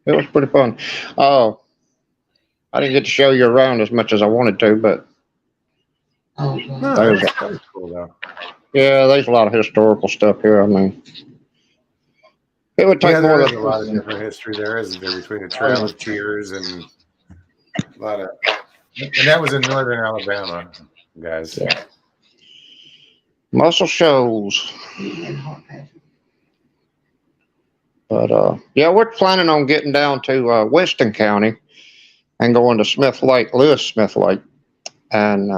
It was pretty fun. Oh, I didn't get to show you around as much as I wanted to, but that was cool, though. Yeah, there's a lot of historical stuff here. I mean, it would take more than a lot of different history there, isn't there, between the Trail of Tears and a lot of, and that was in northern Alabama, guys. Yeah. Muscle Shoals. But yeah, we're planning on getting down to Winston County and going to Smith Lake, Lewis Smith Lake. And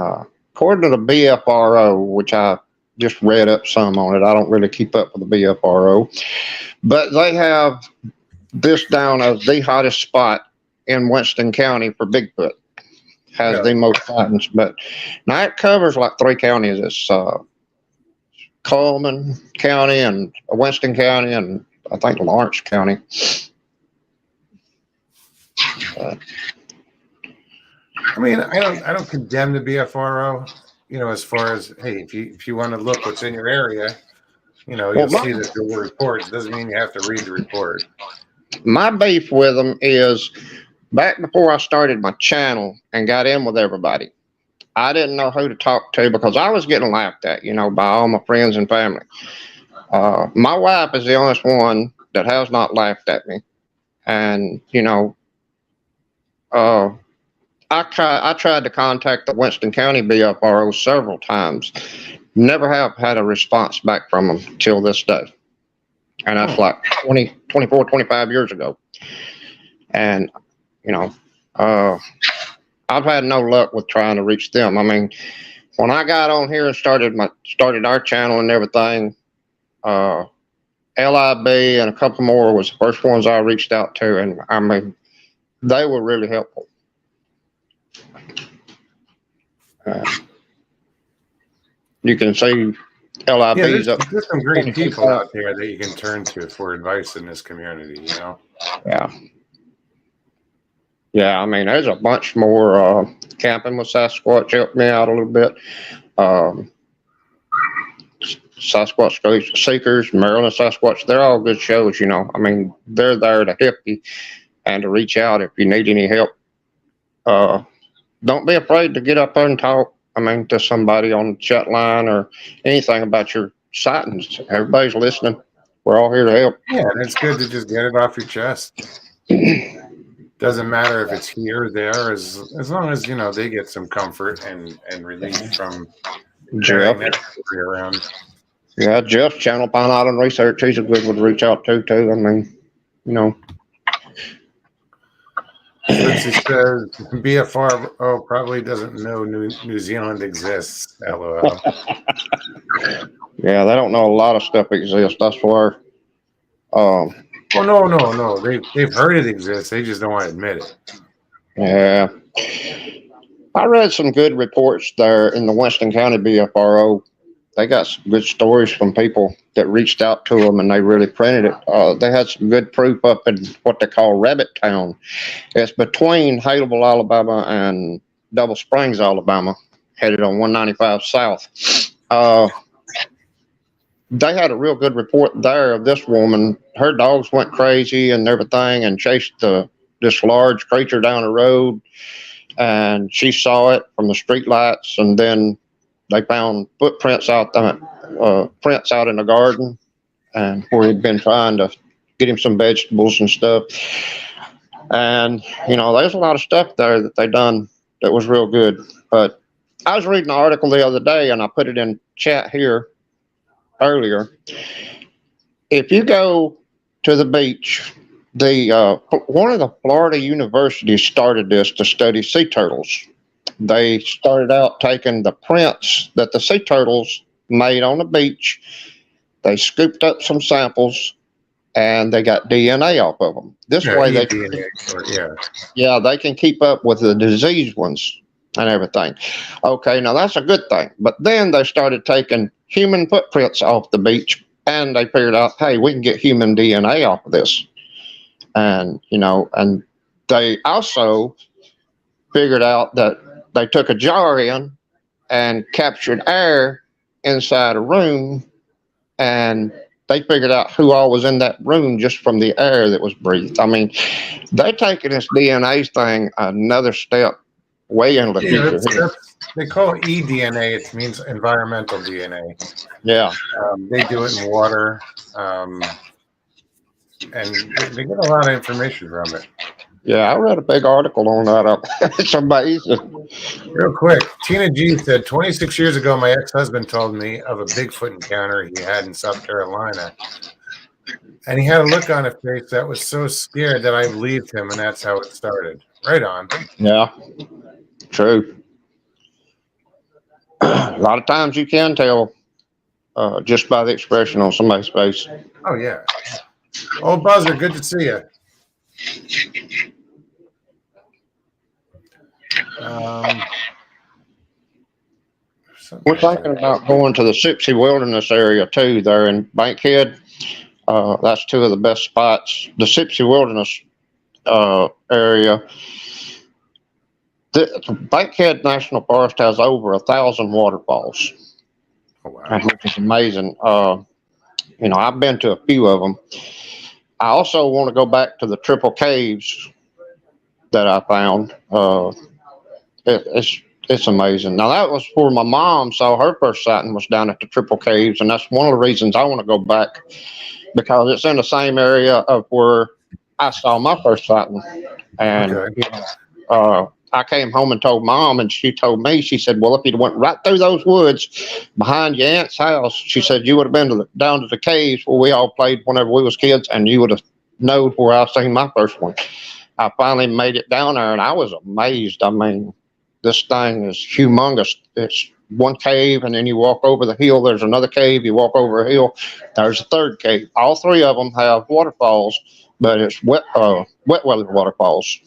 according to the BFRO, which I just read up some on it, I don't really keep up with the BFRO, but they have this down as the hottest spot in Winston County for Bigfoot. Has the most sightings, but now it covers like 3 counties. It's Coleman County and Winston County and I think Lawrence County. I mean, I don't condemn the BFRO, you know, as far as, hey, if you want to look what's in your area, you know, you'll see that there were reports. It doesn't mean you have to read the report. My beef with them is back before I started my channel and got in with everybody, I didn't know who to talk to because I was getting laughed at, you know, by all my friends and family. My wife is the only one that has not laughed at me. And, you know, I tried to contact the Winston County BFRO several times. Never have had a response back from them till this day. And that's like 24, 25 years ago. And, you know, I've had no luck with trying to reach them. I mean, when I got on here and started our channel and everything, LIB and a couple more was the first ones I reached out to. And I mean, they were really helpful. You can see LIB's up. There's some great people out there that you can turn to for advice in this community, you know? Yeah. Yeah, I mean, there's a bunch more. Camping with Sasquatch helped me out a little bit. Sasquatch Seekers, Maryland Sasquatch, they're all good shows, you know. I mean, they're there to help you and to reach out if you need any help. Don't be afraid to get up there and talk, I mean, to somebody on the chat line or anything about your sightings. Everybody's listening. We're all here to help. Yeah, and it's good to just get it off your chest. Doesn't matter if it's here or there, as long as, you know, they get some comfort and relief from Jeff around. Yeah, Jeff's channel, Pine Island Research, he's a good one to reach out to too. I mean, you know. Fritzy says BFRO probably doesn't know New Zealand exists. LOL. Yeah, they don't know a lot of stuff exists. That's where Oh no. They've heard it exists. They just don't want to admit it. Yeah. I read some good reports there in the Winston County BFRO. They got some good stories from people that reached out to them, and they really printed it. They had some good proof up in what they call Rabbit Town. It's between Haleville, Alabama, and Double Springs, Alabama, headed on 195 south. They had a real good report there of this woman. Her dogs went crazy and everything and chased this large creature down the road, and she saw it from the street lights, and then they found footprints out prints out in the garden, and where he'd been trying to get him some vegetables and stuff. And there's a lot of stuff there that they done that was real good. But I was reading an article the other day, and I put it in chat here earlier. If you go to the beach, one of the Florida universities started this to study sea turtles. They started out taking the prints that the sea turtles made on the beach. They scooped up some samples, and they got DNA off of them. This way they they can keep up with the diseased ones and everything. Okay, now that's a good thing. But then they started taking human footprints off the beach, and they figured out, hey, we can get human DNA off of this. And and they also figured out that they took a jar in and captured air inside a room, and they figured out who all was in that room just from the air that was breathed. I mean, they're taking this DNA thing another step way into the future. They call it eDNA. It means environmental DNA. Yeah. They do it in water, and they get a lot of information from it. Yeah, I read a big article on that. It's amazing. Real quick, Tina G said, 26 years ago, my ex-husband told me of a Bigfoot encounter he had in South Carolina. And he had a look on his face that was so scared that I believed him, and that's how it started. Right on. Yeah, true. A lot of times you can tell just by the expression on somebody's face. Oh, yeah. Old Buzzer, good to see you. We're thinking about going to the Sipsey Wilderness area too, there in Bankhead. That's two of the best spots. The Sipsey Wilderness area. The Bankhead National Forest has over 1,000 waterfalls. Oh, wow. Which is amazing. I've been to a few of them. I also want to go back to the Triple Caves that I found. It's amazing. Now, that was where my mom saw her first sighting, was down at the Triple Caves, and that's one of the reasons I want to go back, because it's in the same area of where I saw my first sighting. And I came home and told Mom, and she told me, she said, well, if you'd went right through those woods behind your aunt's house, she said, you would have been down to the caves where we all played whenever we was kids, and you would have known where I seen my first one. I finally made it down there, and I was amazed. I mean, this thing is humongous. It's one cave, and then you walk over the hill, there's another cave, you walk over a hill, there's a third cave. All three of them have waterfalls, but it's wet weather waterfalls.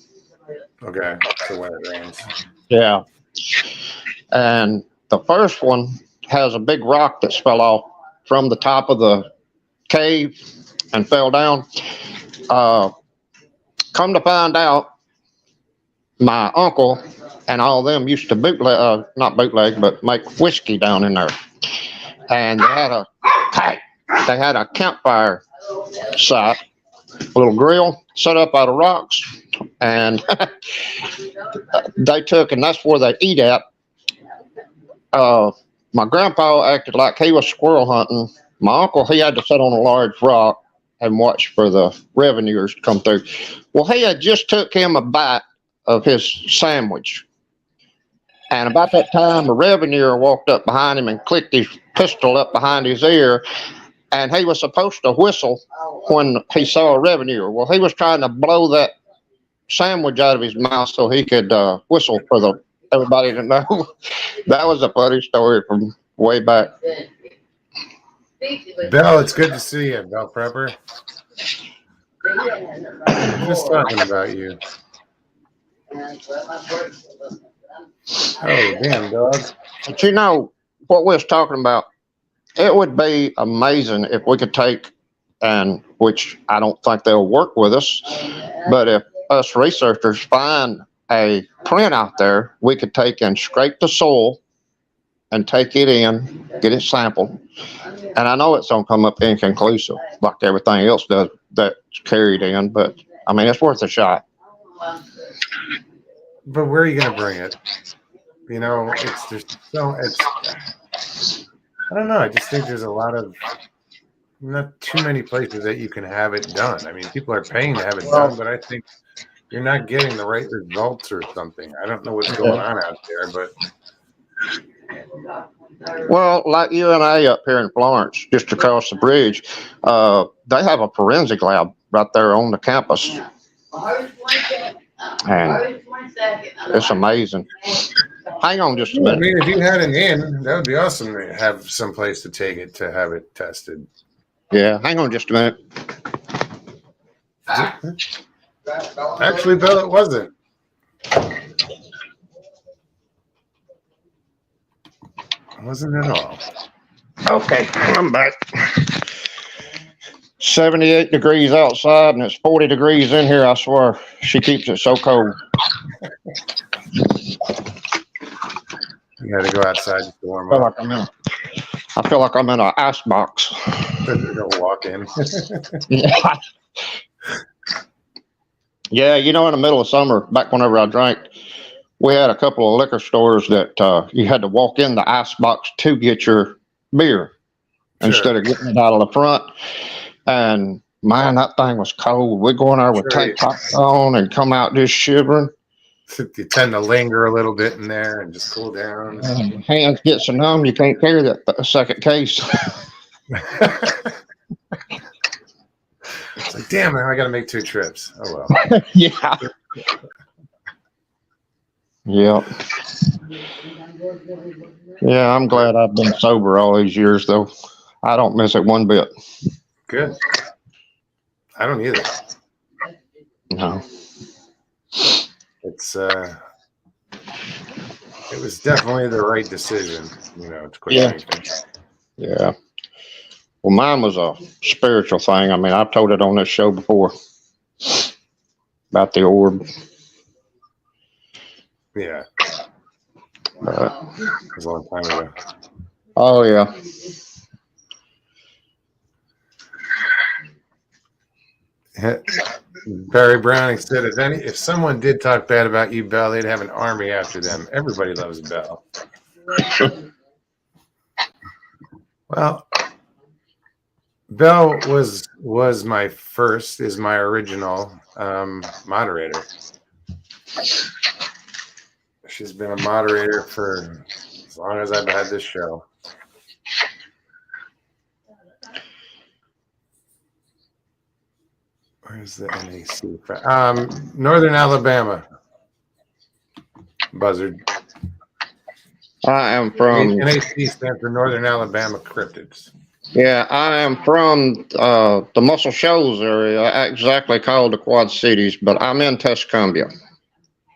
Okay, so when it rains. Yeah. And the first one has a big rock that fell off from the top of the cave and fell down. Come to find out, my uncle and all of them used to not bootleg, but make whiskey down in there. And they had a campfire site, a little grill set up out of rocks, and they took, and that's where they eat at. My grandpa acted like he was squirrel hunting. My uncle, he had to sit on a large rock and watch for the revenuers to come through. Well, he had just took him a bite of his sandwich. And about that time, a revenuer walked up behind him and clicked his pistol up behind his ear. And he was supposed to whistle when he saw a revenuer. Well, he was trying to blow that sandwich out of his mouth so he could whistle for everybody to know. That was a funny story from way back. Bell, it's good to see you, Bell Prepper. I'm just talking about you. Oh, damn, dog. But you know what we was talking about? It would be amazing if we could take, and which I don't think they'll work with us, but if us researchers find a print out there, we could take and scrape the soil and take it in, get it sampled. And I know it's going to come up inconclusive, like everything else does that's carried in, but I mean, it's worth a shot. But where are you going to bring it? You know, it's just so, I don't know. I just think there's a lot of, not too many places that you can have it done. I mean, people are paying to have it done, but I think you're not getting the right results or something. I don't know what's going on out there, but. Well, like UNA up here in Florence, just across the bridge, they have a forensic lab right there on the campus. And it's amazing. Hang on just a minute. I mean, if you had an in, that would be awesome to have some place to take it to have it tested. Yeah, hang on just a minute. Actually, Bill, it wasn't. It wasn't at all. Okay, I'm back. 78 degrees outside and it's 40 degrees in here, I swear. She keeps it so cold. You got to go outside to warm up. I feel like I'm in an ice box. Don't walk in. Yeah. Yeah, you know, in the middle of summer, back whenever I drank, we had a couple of liquor stores that you had to walk in the ice box to get your beer instead of getting it out of the front. And man, that thing was cold. We'd go in there with tank tops on and come out just shivering. You tend to linger a little bit in there and just cool down. Hands get so numb, you can't carry that second case. It's like, damn, man, I got to make 2 trips. Oh, well. Yeah. Yep. Yeah, I'm glad I've been sober all these years, though. I don't miss it one bit. Good. I don't either. No. It's it was definitely the right decision, you know, to quit drinking. Yeah. Well, mine was a spiritual thing. I mean, I've told it on this show before about the orb. Yeah. It was a long time ago. Oh, yeah. Barry Browning said, if someone did talk bad about you, Bell, they'd have an army after them. Everybody loves Bell. Well, Bell is my original moderator. She's been a moderator for as long as I've had this show. Where's the NAC? Northern Alabama. Buzzard. I am from... NAC stands for Northern Alabama Cryptids. Yeah, I am from the Muscle Shoals area, exactly called the Quad Cities, but I'm in Tuscumbia.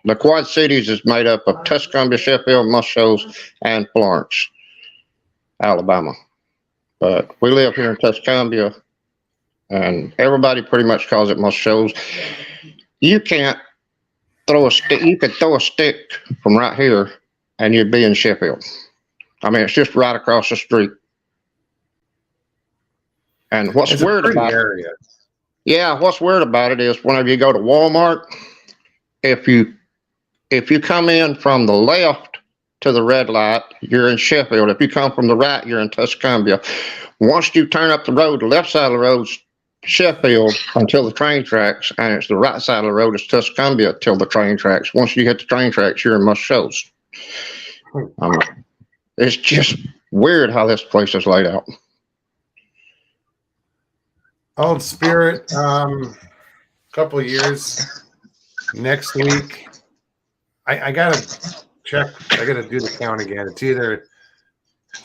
The Quad Cities is made up of Tuscumbia, Sheffield, Muscle Shoals, and Florence, Alabama. But we live here in Tuscumbia, and everybody pretty much calls it Muscle Shoals. You can't throw a stick. You could throw a stick from right here, and you'd be in Sheffield. I mean, it's just right across the street. And what's weird about it? Yeah, what's weird about it is whenever you go to Walmart, if you come in from the left to the red light, you're in Sheffield. If you come from the right, you're in Tuscumbia. Once you turn up the road, the left side of the road's Sheffield until the train tracks, and it's the right side of the road is Tuscumbia till the train tracks. Once you hit the train tracks, you're in Muscle Shoals. It's just weird how this place is laid out. Old Spirit, couple of years. Next week, I gotta check. I gotta do the count again. It's either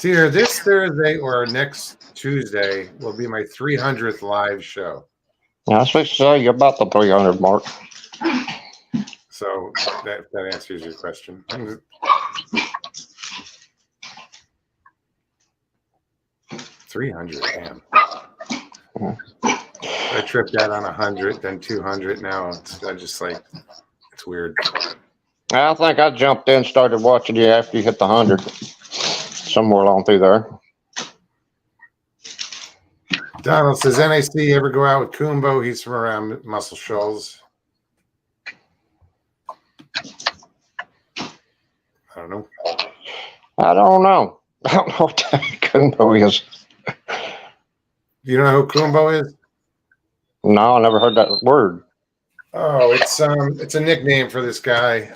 this Thursday or next Tuesday will be my 300th live show. Yeah, I was supposed to say you're about the 300 mark. So that answers your question. 300, damn. I tripped out on 100, then 200. Now I just like, it's weird. I think I jumped in, started watching you after you hit the 100, somewhere along through there. Donald says, NAC ever go out with Kumbo? He's from around Muscle Shoals. I don't know. I don't know what Kumbo is. You don't know who Kumbo is? No, I never heard that word. Oh, it's a nickname for this guy.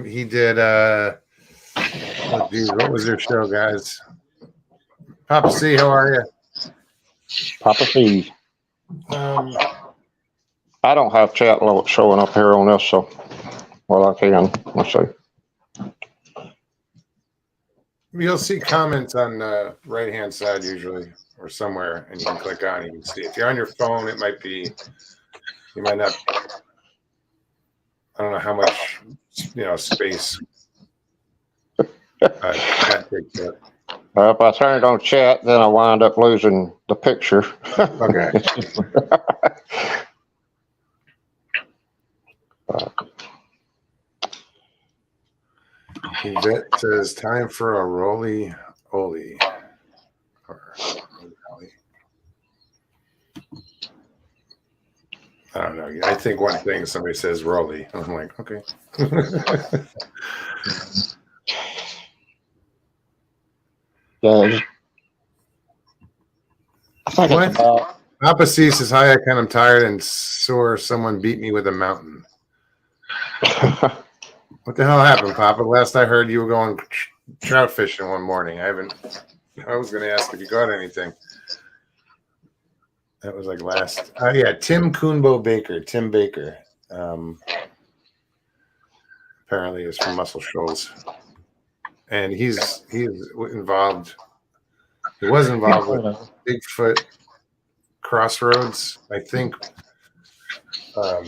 He did oh geez, what was their show, guys? Papa C, how are you? Papa C. I don't have chat showing up here on this, so well I can. Let's see. You'll see comments on the right hand side usually, or somewhere, and you can click on it. You can see. If you're on your phone, it might be. You might not. I don't know how much, space. That takes up. If I turn it on chat, then I wind up losing the picture. Okay. Yvette says, time for a roly-oly. I don't know. I think one thing somebody says roly. I'm like, okay. Yeah. What? Papa C says, hi, I kind of tired and sore. Someone beat me with a mountain. What the hell happened, Papa? Last I heard, you were going trout fishing one morning. I was going to ask if you got anything. That was like last. Yeah, Tim Kumbo Baker. Tim Baker. Apparently is from Muscle Shoals. And he's involved. He was involved with Bigfoot Crossroads. I think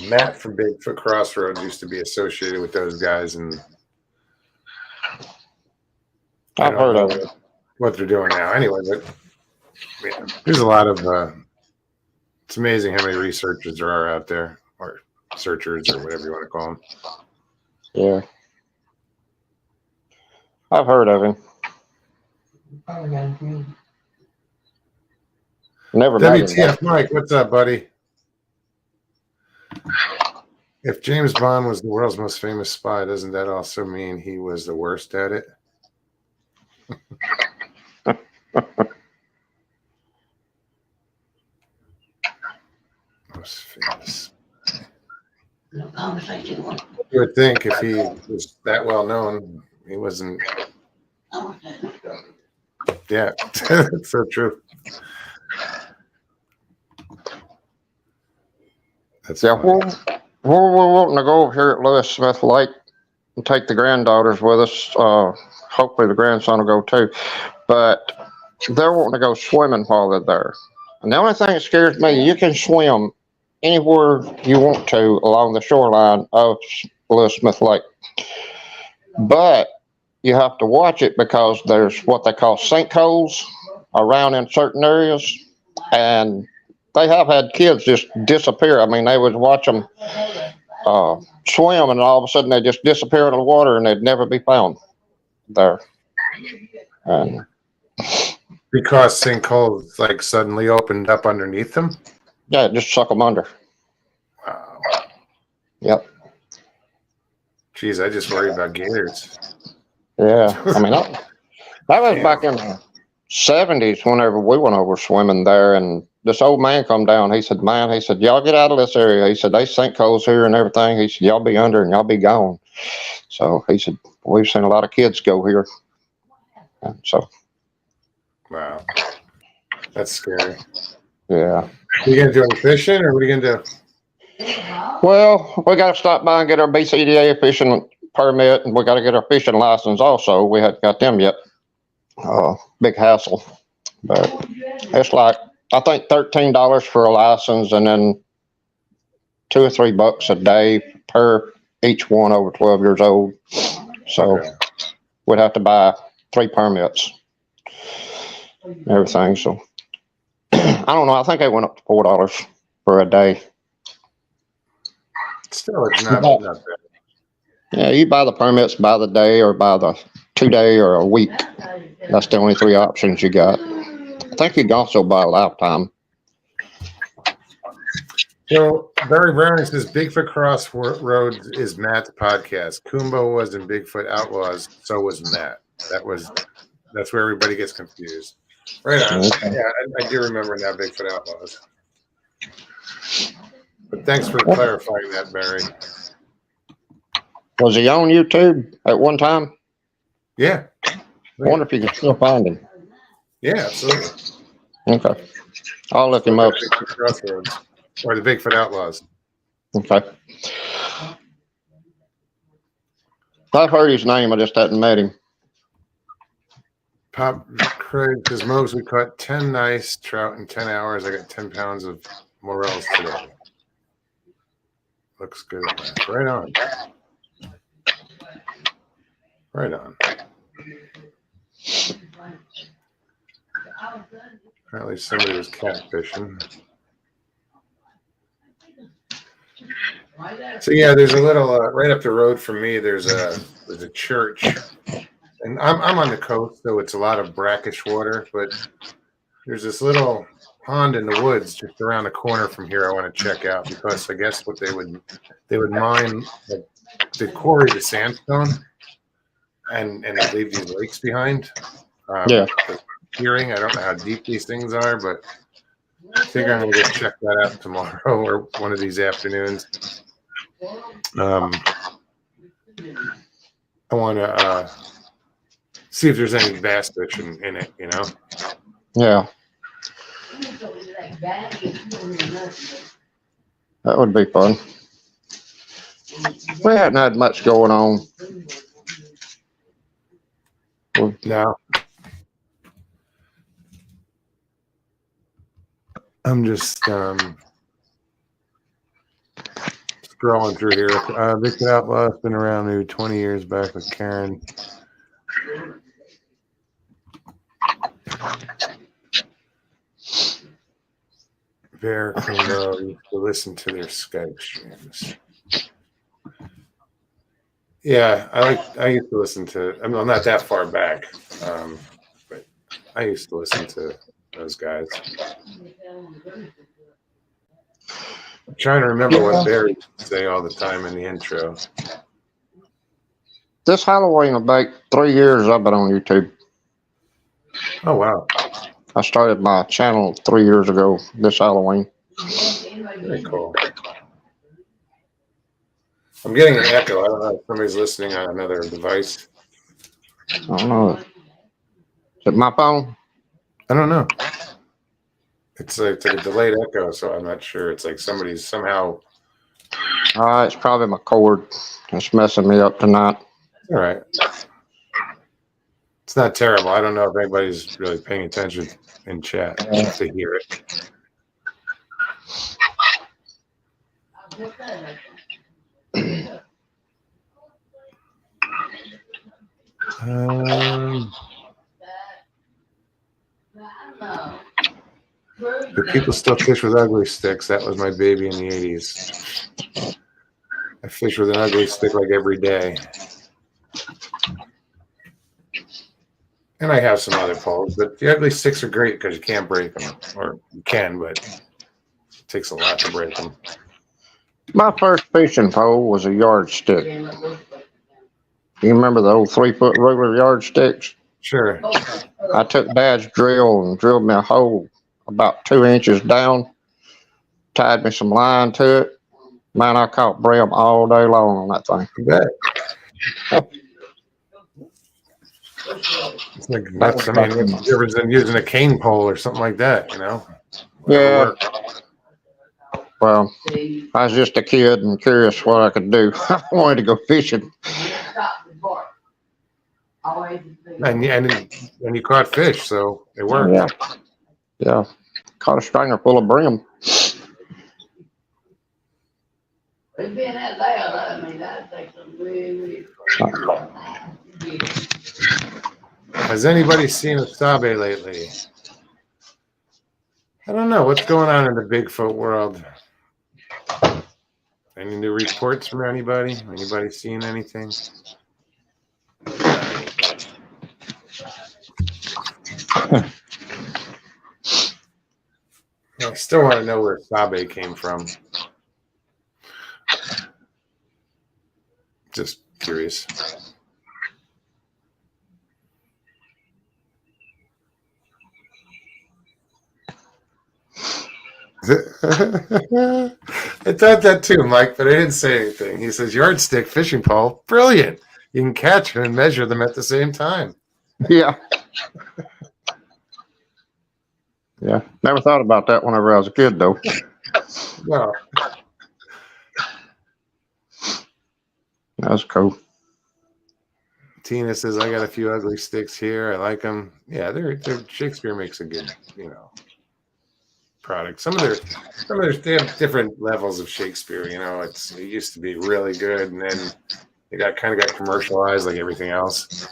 Matt from Bigfoot Crossroads used to be associated with those guys, and I've heard of it. What they're doing now. Anyway, but yeah, there's a lot of. It's amazing how many researchers there are out there, or searchers, or whatever you want to call them. Yeah, I've heard of him. Never WTF, Mike, what's up, buddy? If James Bond was the world's most famous spy, doesn't that also mean he was the worst at it? Most famous. You would think if he was that well known, he wasn't. Yeah, that's so true. That's yeah. We're wanting to go over here at Lewis Smith Lake and take the granddaughters with us. Hopefully the grandson will go too, but they're wanting to go swimming while they're there. And the only thing that scares me, you can swim anywhere you want to along the shoreline of Lewis Smith Lake, but you have to watch it because there's what they call sinkholes around in certain areas, and they have had kids just disappear. I mean, they would watch them swim, and all of a sudden they just disappear in the water, and they'd never be found there. And because sinkholes like suddenly opened up underneath them. Yeah, just suck them under. Wow. Yep. Jeez, I just worry about gators. Yeah, I mean that was back in the 70s whenever we went over swimming there, and this old man come down. He said, y'all get out of this area. He said, they sinkholes here and everything. He said, y'all be under and y'all be gone. So he said, we've seen a lot of kids go here. And so. Wow. That's scary. Yeah. Are you going to do any fishing, or what are you going to do? Well, we got to stop by and get our BCDA fishing permit, and we got to get our fishing license also. We hadn't got them yet. Big hassle. But it's like, I think $13 for a license, and then $2 or $3 a day per each one over 12 years old. So we'd have to buy 3 permits, and everything. So I don't know. I think they went up to $4 for a day. Still, it's not bad. Yeah, you buy the permits by the day or by the 2 day or a week. That's the only 3 options you got. I think you can also buy a lifetime. So Barry Brown says Bigfoot Crossroads is Matt's podcast. Kumbo was in Bigfoot Outlaws, so was Matt. That's where everybody gets confused. Right on. Okay. Yeah, I do remember now Bigfoot Outlaws. But thanks for clarifying that, Barry. Was he on YouTube at one time? Yeah. I wonder if you can still find him. Yeah, absolutely. Okay. I'll look him up. Bigfoot Crossroads or the Bigfoot Outlaws. Okay. I've heard his name. I just hadn't met him. Pop Craig says, Mose, we caught 10 nice trout in 10 hours. I got 10 pounds of morels today. Looks good. Right on. Right on. Apparently somebody was catfishing. So yeah, there's a little right up the road from me. There's a church, and I'm on the coast, so it's a lot of brackish water. But there's this little pond in the woods just around the corner from here. I want to check out because I guess what they would mine, they quarry the sandstone, and they leave these lakes behind. Hearing, I don't know how deep these things are, but I figure I'm gonna go check that out tomorrow or one of these afternoons. I want to see if there's any bass fish in it, you know? Yeah. That would be fun. We hadn't had much going on. No. I'm just scrolling through here. Bigfoot Outlaw has been around maybe 20 years back with Karen. Bear Kumbo used to listen to their Skype streams. Yeah, I used to listen to. I'm not that far back, but I used to listen to those guys. I'm trying to remember what Barry used to say all the time in the intro. This Halloween, about 3 years, I've been on YouTube. Oh, wow. I started my channel 3 years ago this Halloween. Very cool. I'm getting an echo. I don't know if somebody's listening on another device. I don't know. Is it my phone? I don't know. It's like a delayed echo, so I'm not sure. It's like somebody's somehow. It's probably my cord. It's messing me up tonight. All right. It's not terrible. I don't know if anybody's really paying attention in chat to hear it. Do people still fish with ugly sticks? That was my baby in the 80s. I fish with an ugly stick like every day. And I have some other poles, but the ugly sticks are great because you can't break them. Or you can, but it takes a lot to break them. My first fishing pole was a yardstick. You remember the old 3-foot regular yardsticks? Sure. I took Dad's drill and drilled me a hole about 2 inches down, tied me some line to it. Man, I caught brim all day long on that thing. I bet. It's like that's, I mean, it's different than using a cane pole or something like that, you know? Yeah. Well, I was just a kid and curious what I could do. I wanted to go fishing. And you caught fish, so it worked. Yeah. Caught a stringer full of brim. It's being that loud, I mean, that takes some really. Has anybody seen a Sabe lately? I don't know. What's going on in the Bigfoot world? Any new reports from anybody? Anybody seen anything? I still want to know where Sabe came from. Just curious. I thought that too, Mike, but I didn't say anything. He says, yardstick fishing pole, brilliant. You can catch them and measure them at the same time. Yeah. Yeah. Never thought about that whenever I was a kid, though. No. That was cool. Tina says, I got a few ugly sticks here. I like them. Yeah, they're Shakespeare makes a good, product. Some of their they have different levels of Shakespeare. It used to be really good, and then it got commercialized like everything else.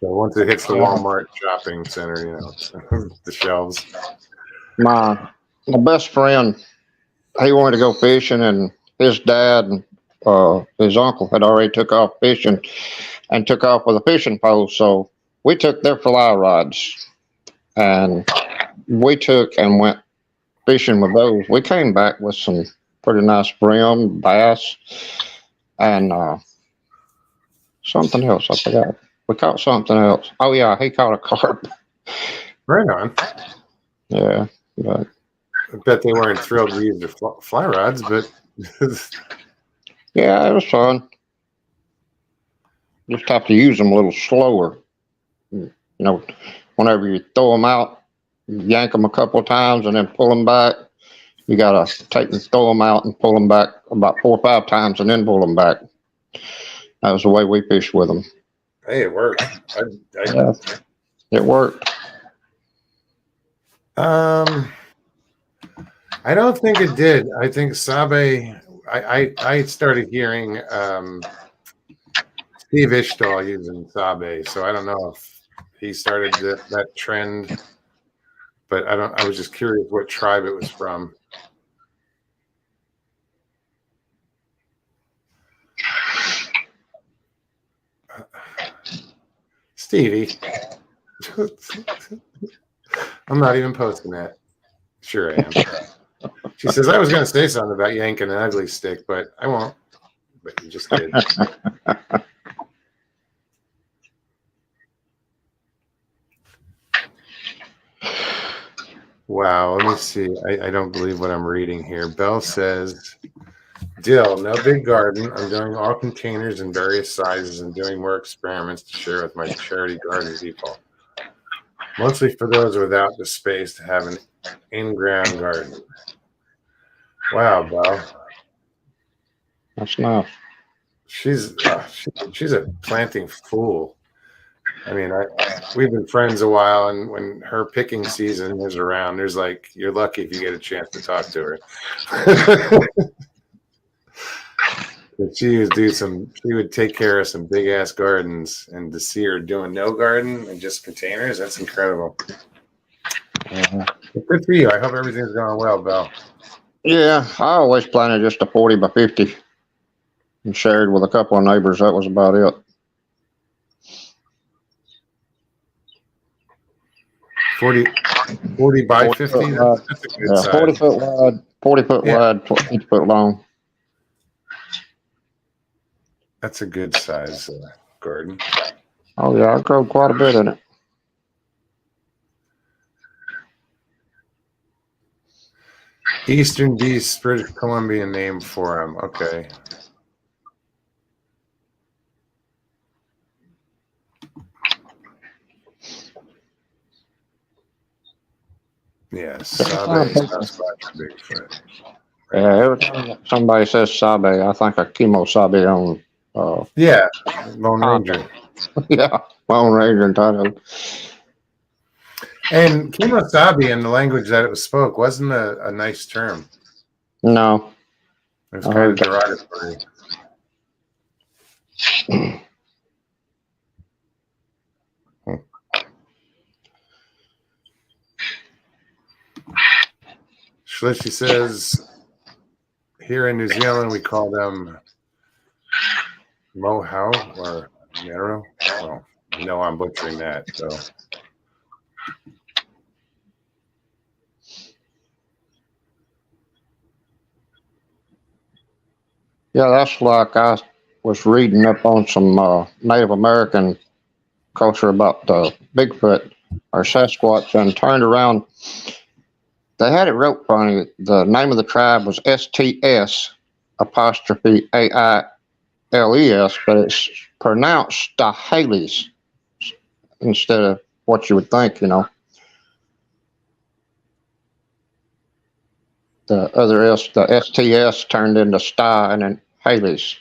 So once it hits the Walmart shopping center, the shelves. My best friend, he wanted to go fishing, and his dad and his uncle had already took off fishing and took off with a fishing pole. So we took their fly rods, and we took and went fishing with those. We came back with some pretty nice brim, bass, and something else. I forgot. We caught something else. Oh yeah, he caught a carp. Right on. Yeah, but I bet they weren't thrilled to use their fly rods, but yeah, it was fun. Just have to use them a little slower. Whenever you throw them out, yank them a couple of times and then pull them back. You gotta throw them out and pull them back about 4 or 5 times and then pull them back. That was the way we fished with them. Hey, it worked. Yeah, it worked. I don't think it did. I think Sabe. I started hearing Steve Ishtal using Sabe, so I don't know if he started that trend. But I was just curious what tribe it was from. Stevie. I'm not even posting that. Sure I am. She says, I was going to say something about yanking an ugly stick, but I won't. But you just did. Wow, let me see. I don't believe what I'm reading here. Belle says, Dill, no big garden. I'm doing all containers in various sizes and doing more experiments to share with my charity garden people. Mostly for those without the space to have an in-ground garden. Wow, Belle. That's nice. She's a planting fool. I mean, we've been friends a while, and when her picking season is around, there's you're lucky if you get a chance to talk to her. But she would take care of some big ass gardens, and to see her doing no garden and just containers, that's incredible. Good for you. I hope everything's going well, Belle. Yeah, I always planted just a 40 by 50 and shared with a couple of neighbors. That was about it. 40 by 50? That's a good size. 40 foot wide, 40 foot wide, 20 foot long. That's a good size garden. Oh, yeah, I grow quite a bit in it. Eastern Beast, British Columbian name for him. Okay. Yes, Sabe, Sasquatch, Bigfoot. Yeah, every time somebody says Sabe, I think of Chemo Sabe on. Yeah, Lone Ranger. Yeah, Lone Ranger entitled. And Kimosabi, in the language that it was spoke, wasn't a nice term. No, It's kind of derogatory. Schlishy says, here in New Zealand, we call them mohau or mero. Well, no, I'm butchering that. So, yeah, that's like I was reading up on some Native American culture about the Bigfoot or Sasquatch and turned around. They had it wrote funny. The name of the tribe was STS apostrophe AILES, but it's pronounced Stahales instead of what you would think, you know. The other S, the STS turned into Sta and then Hales.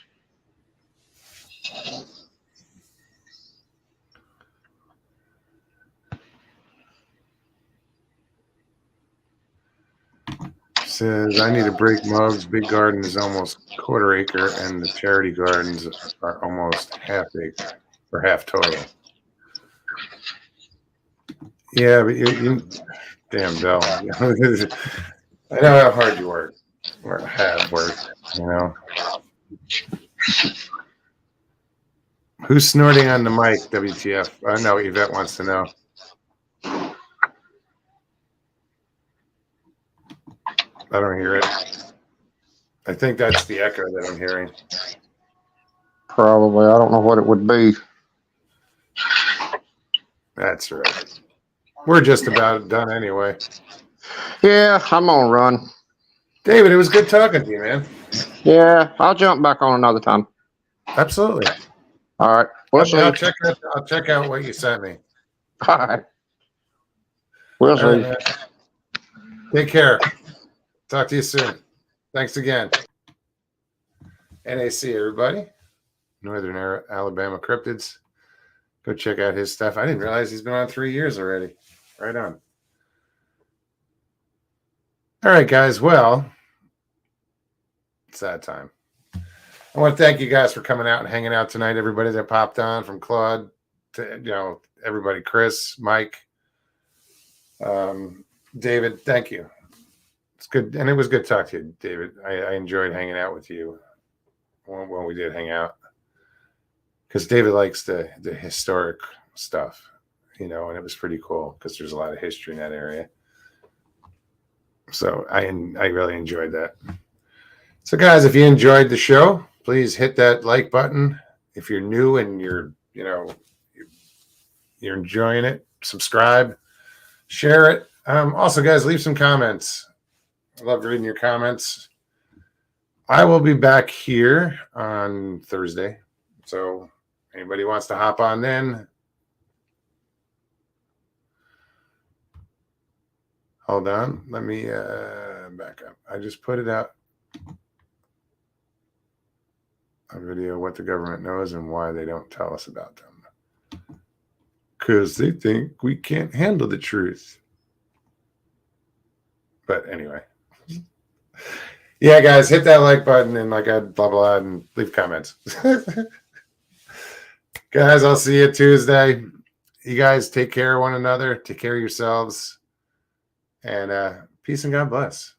says, I need to break mugs. Big garden is almost quarter acre, and the charity gardens are almost half acre or half total. Yeah, but you damn Bill. I know how hard you work or have worked, you know. Who's snorting on the mic, WTF? I know Yvette wants to know. I don't hear it. I think that's the echo that I'm hearing. Probably. I don't know what it would be. That's right. We're just about done anyway. Yeah, I'm on run. David, it was good talking to you, man. Yeah, I'll jump back on another time. Absolutely. All right. We'll see. I'll check out what you sent me. All right. We'll see. Man. Take care. Talk to you soon. Thanks again. NAC, everybody. Northern Alabama Cryptids. Go check out his stuff. I didn't realize he's been on 3 years already. Right on. All right, guys. Well, it's that time. I want to thank you guys for coming out and hanging out tonight. Everybody that popped on, from Claude to everybody, Chris, Mike, David. Thank you. It's good, and it was good to talk to you, David. I enjoyed hanging out with you when we did hang out, because David likes the historic stuff, and it was pretty cool because there's a lot of history in that area. So I really enjoyed that. So guys, if you enjoyed the show, please hit that like button. If you're new and you're enjoying it, subscribe, share it. Also, guys, leave some comments. I love reading your comments. I will be back here on Thursday. So anybody wants to hop on then, hold on. Let me back up. I just put it out. A video, what the government knows and why they don't tell us about them. Because they think we can't handle the truth. But anyway. Yeah, guys, hit that like button and blah, blah, and leave comments. Guys, I'll see you Tuesday. You guys take care of one another. Take care of yourselves. And peace and God bless.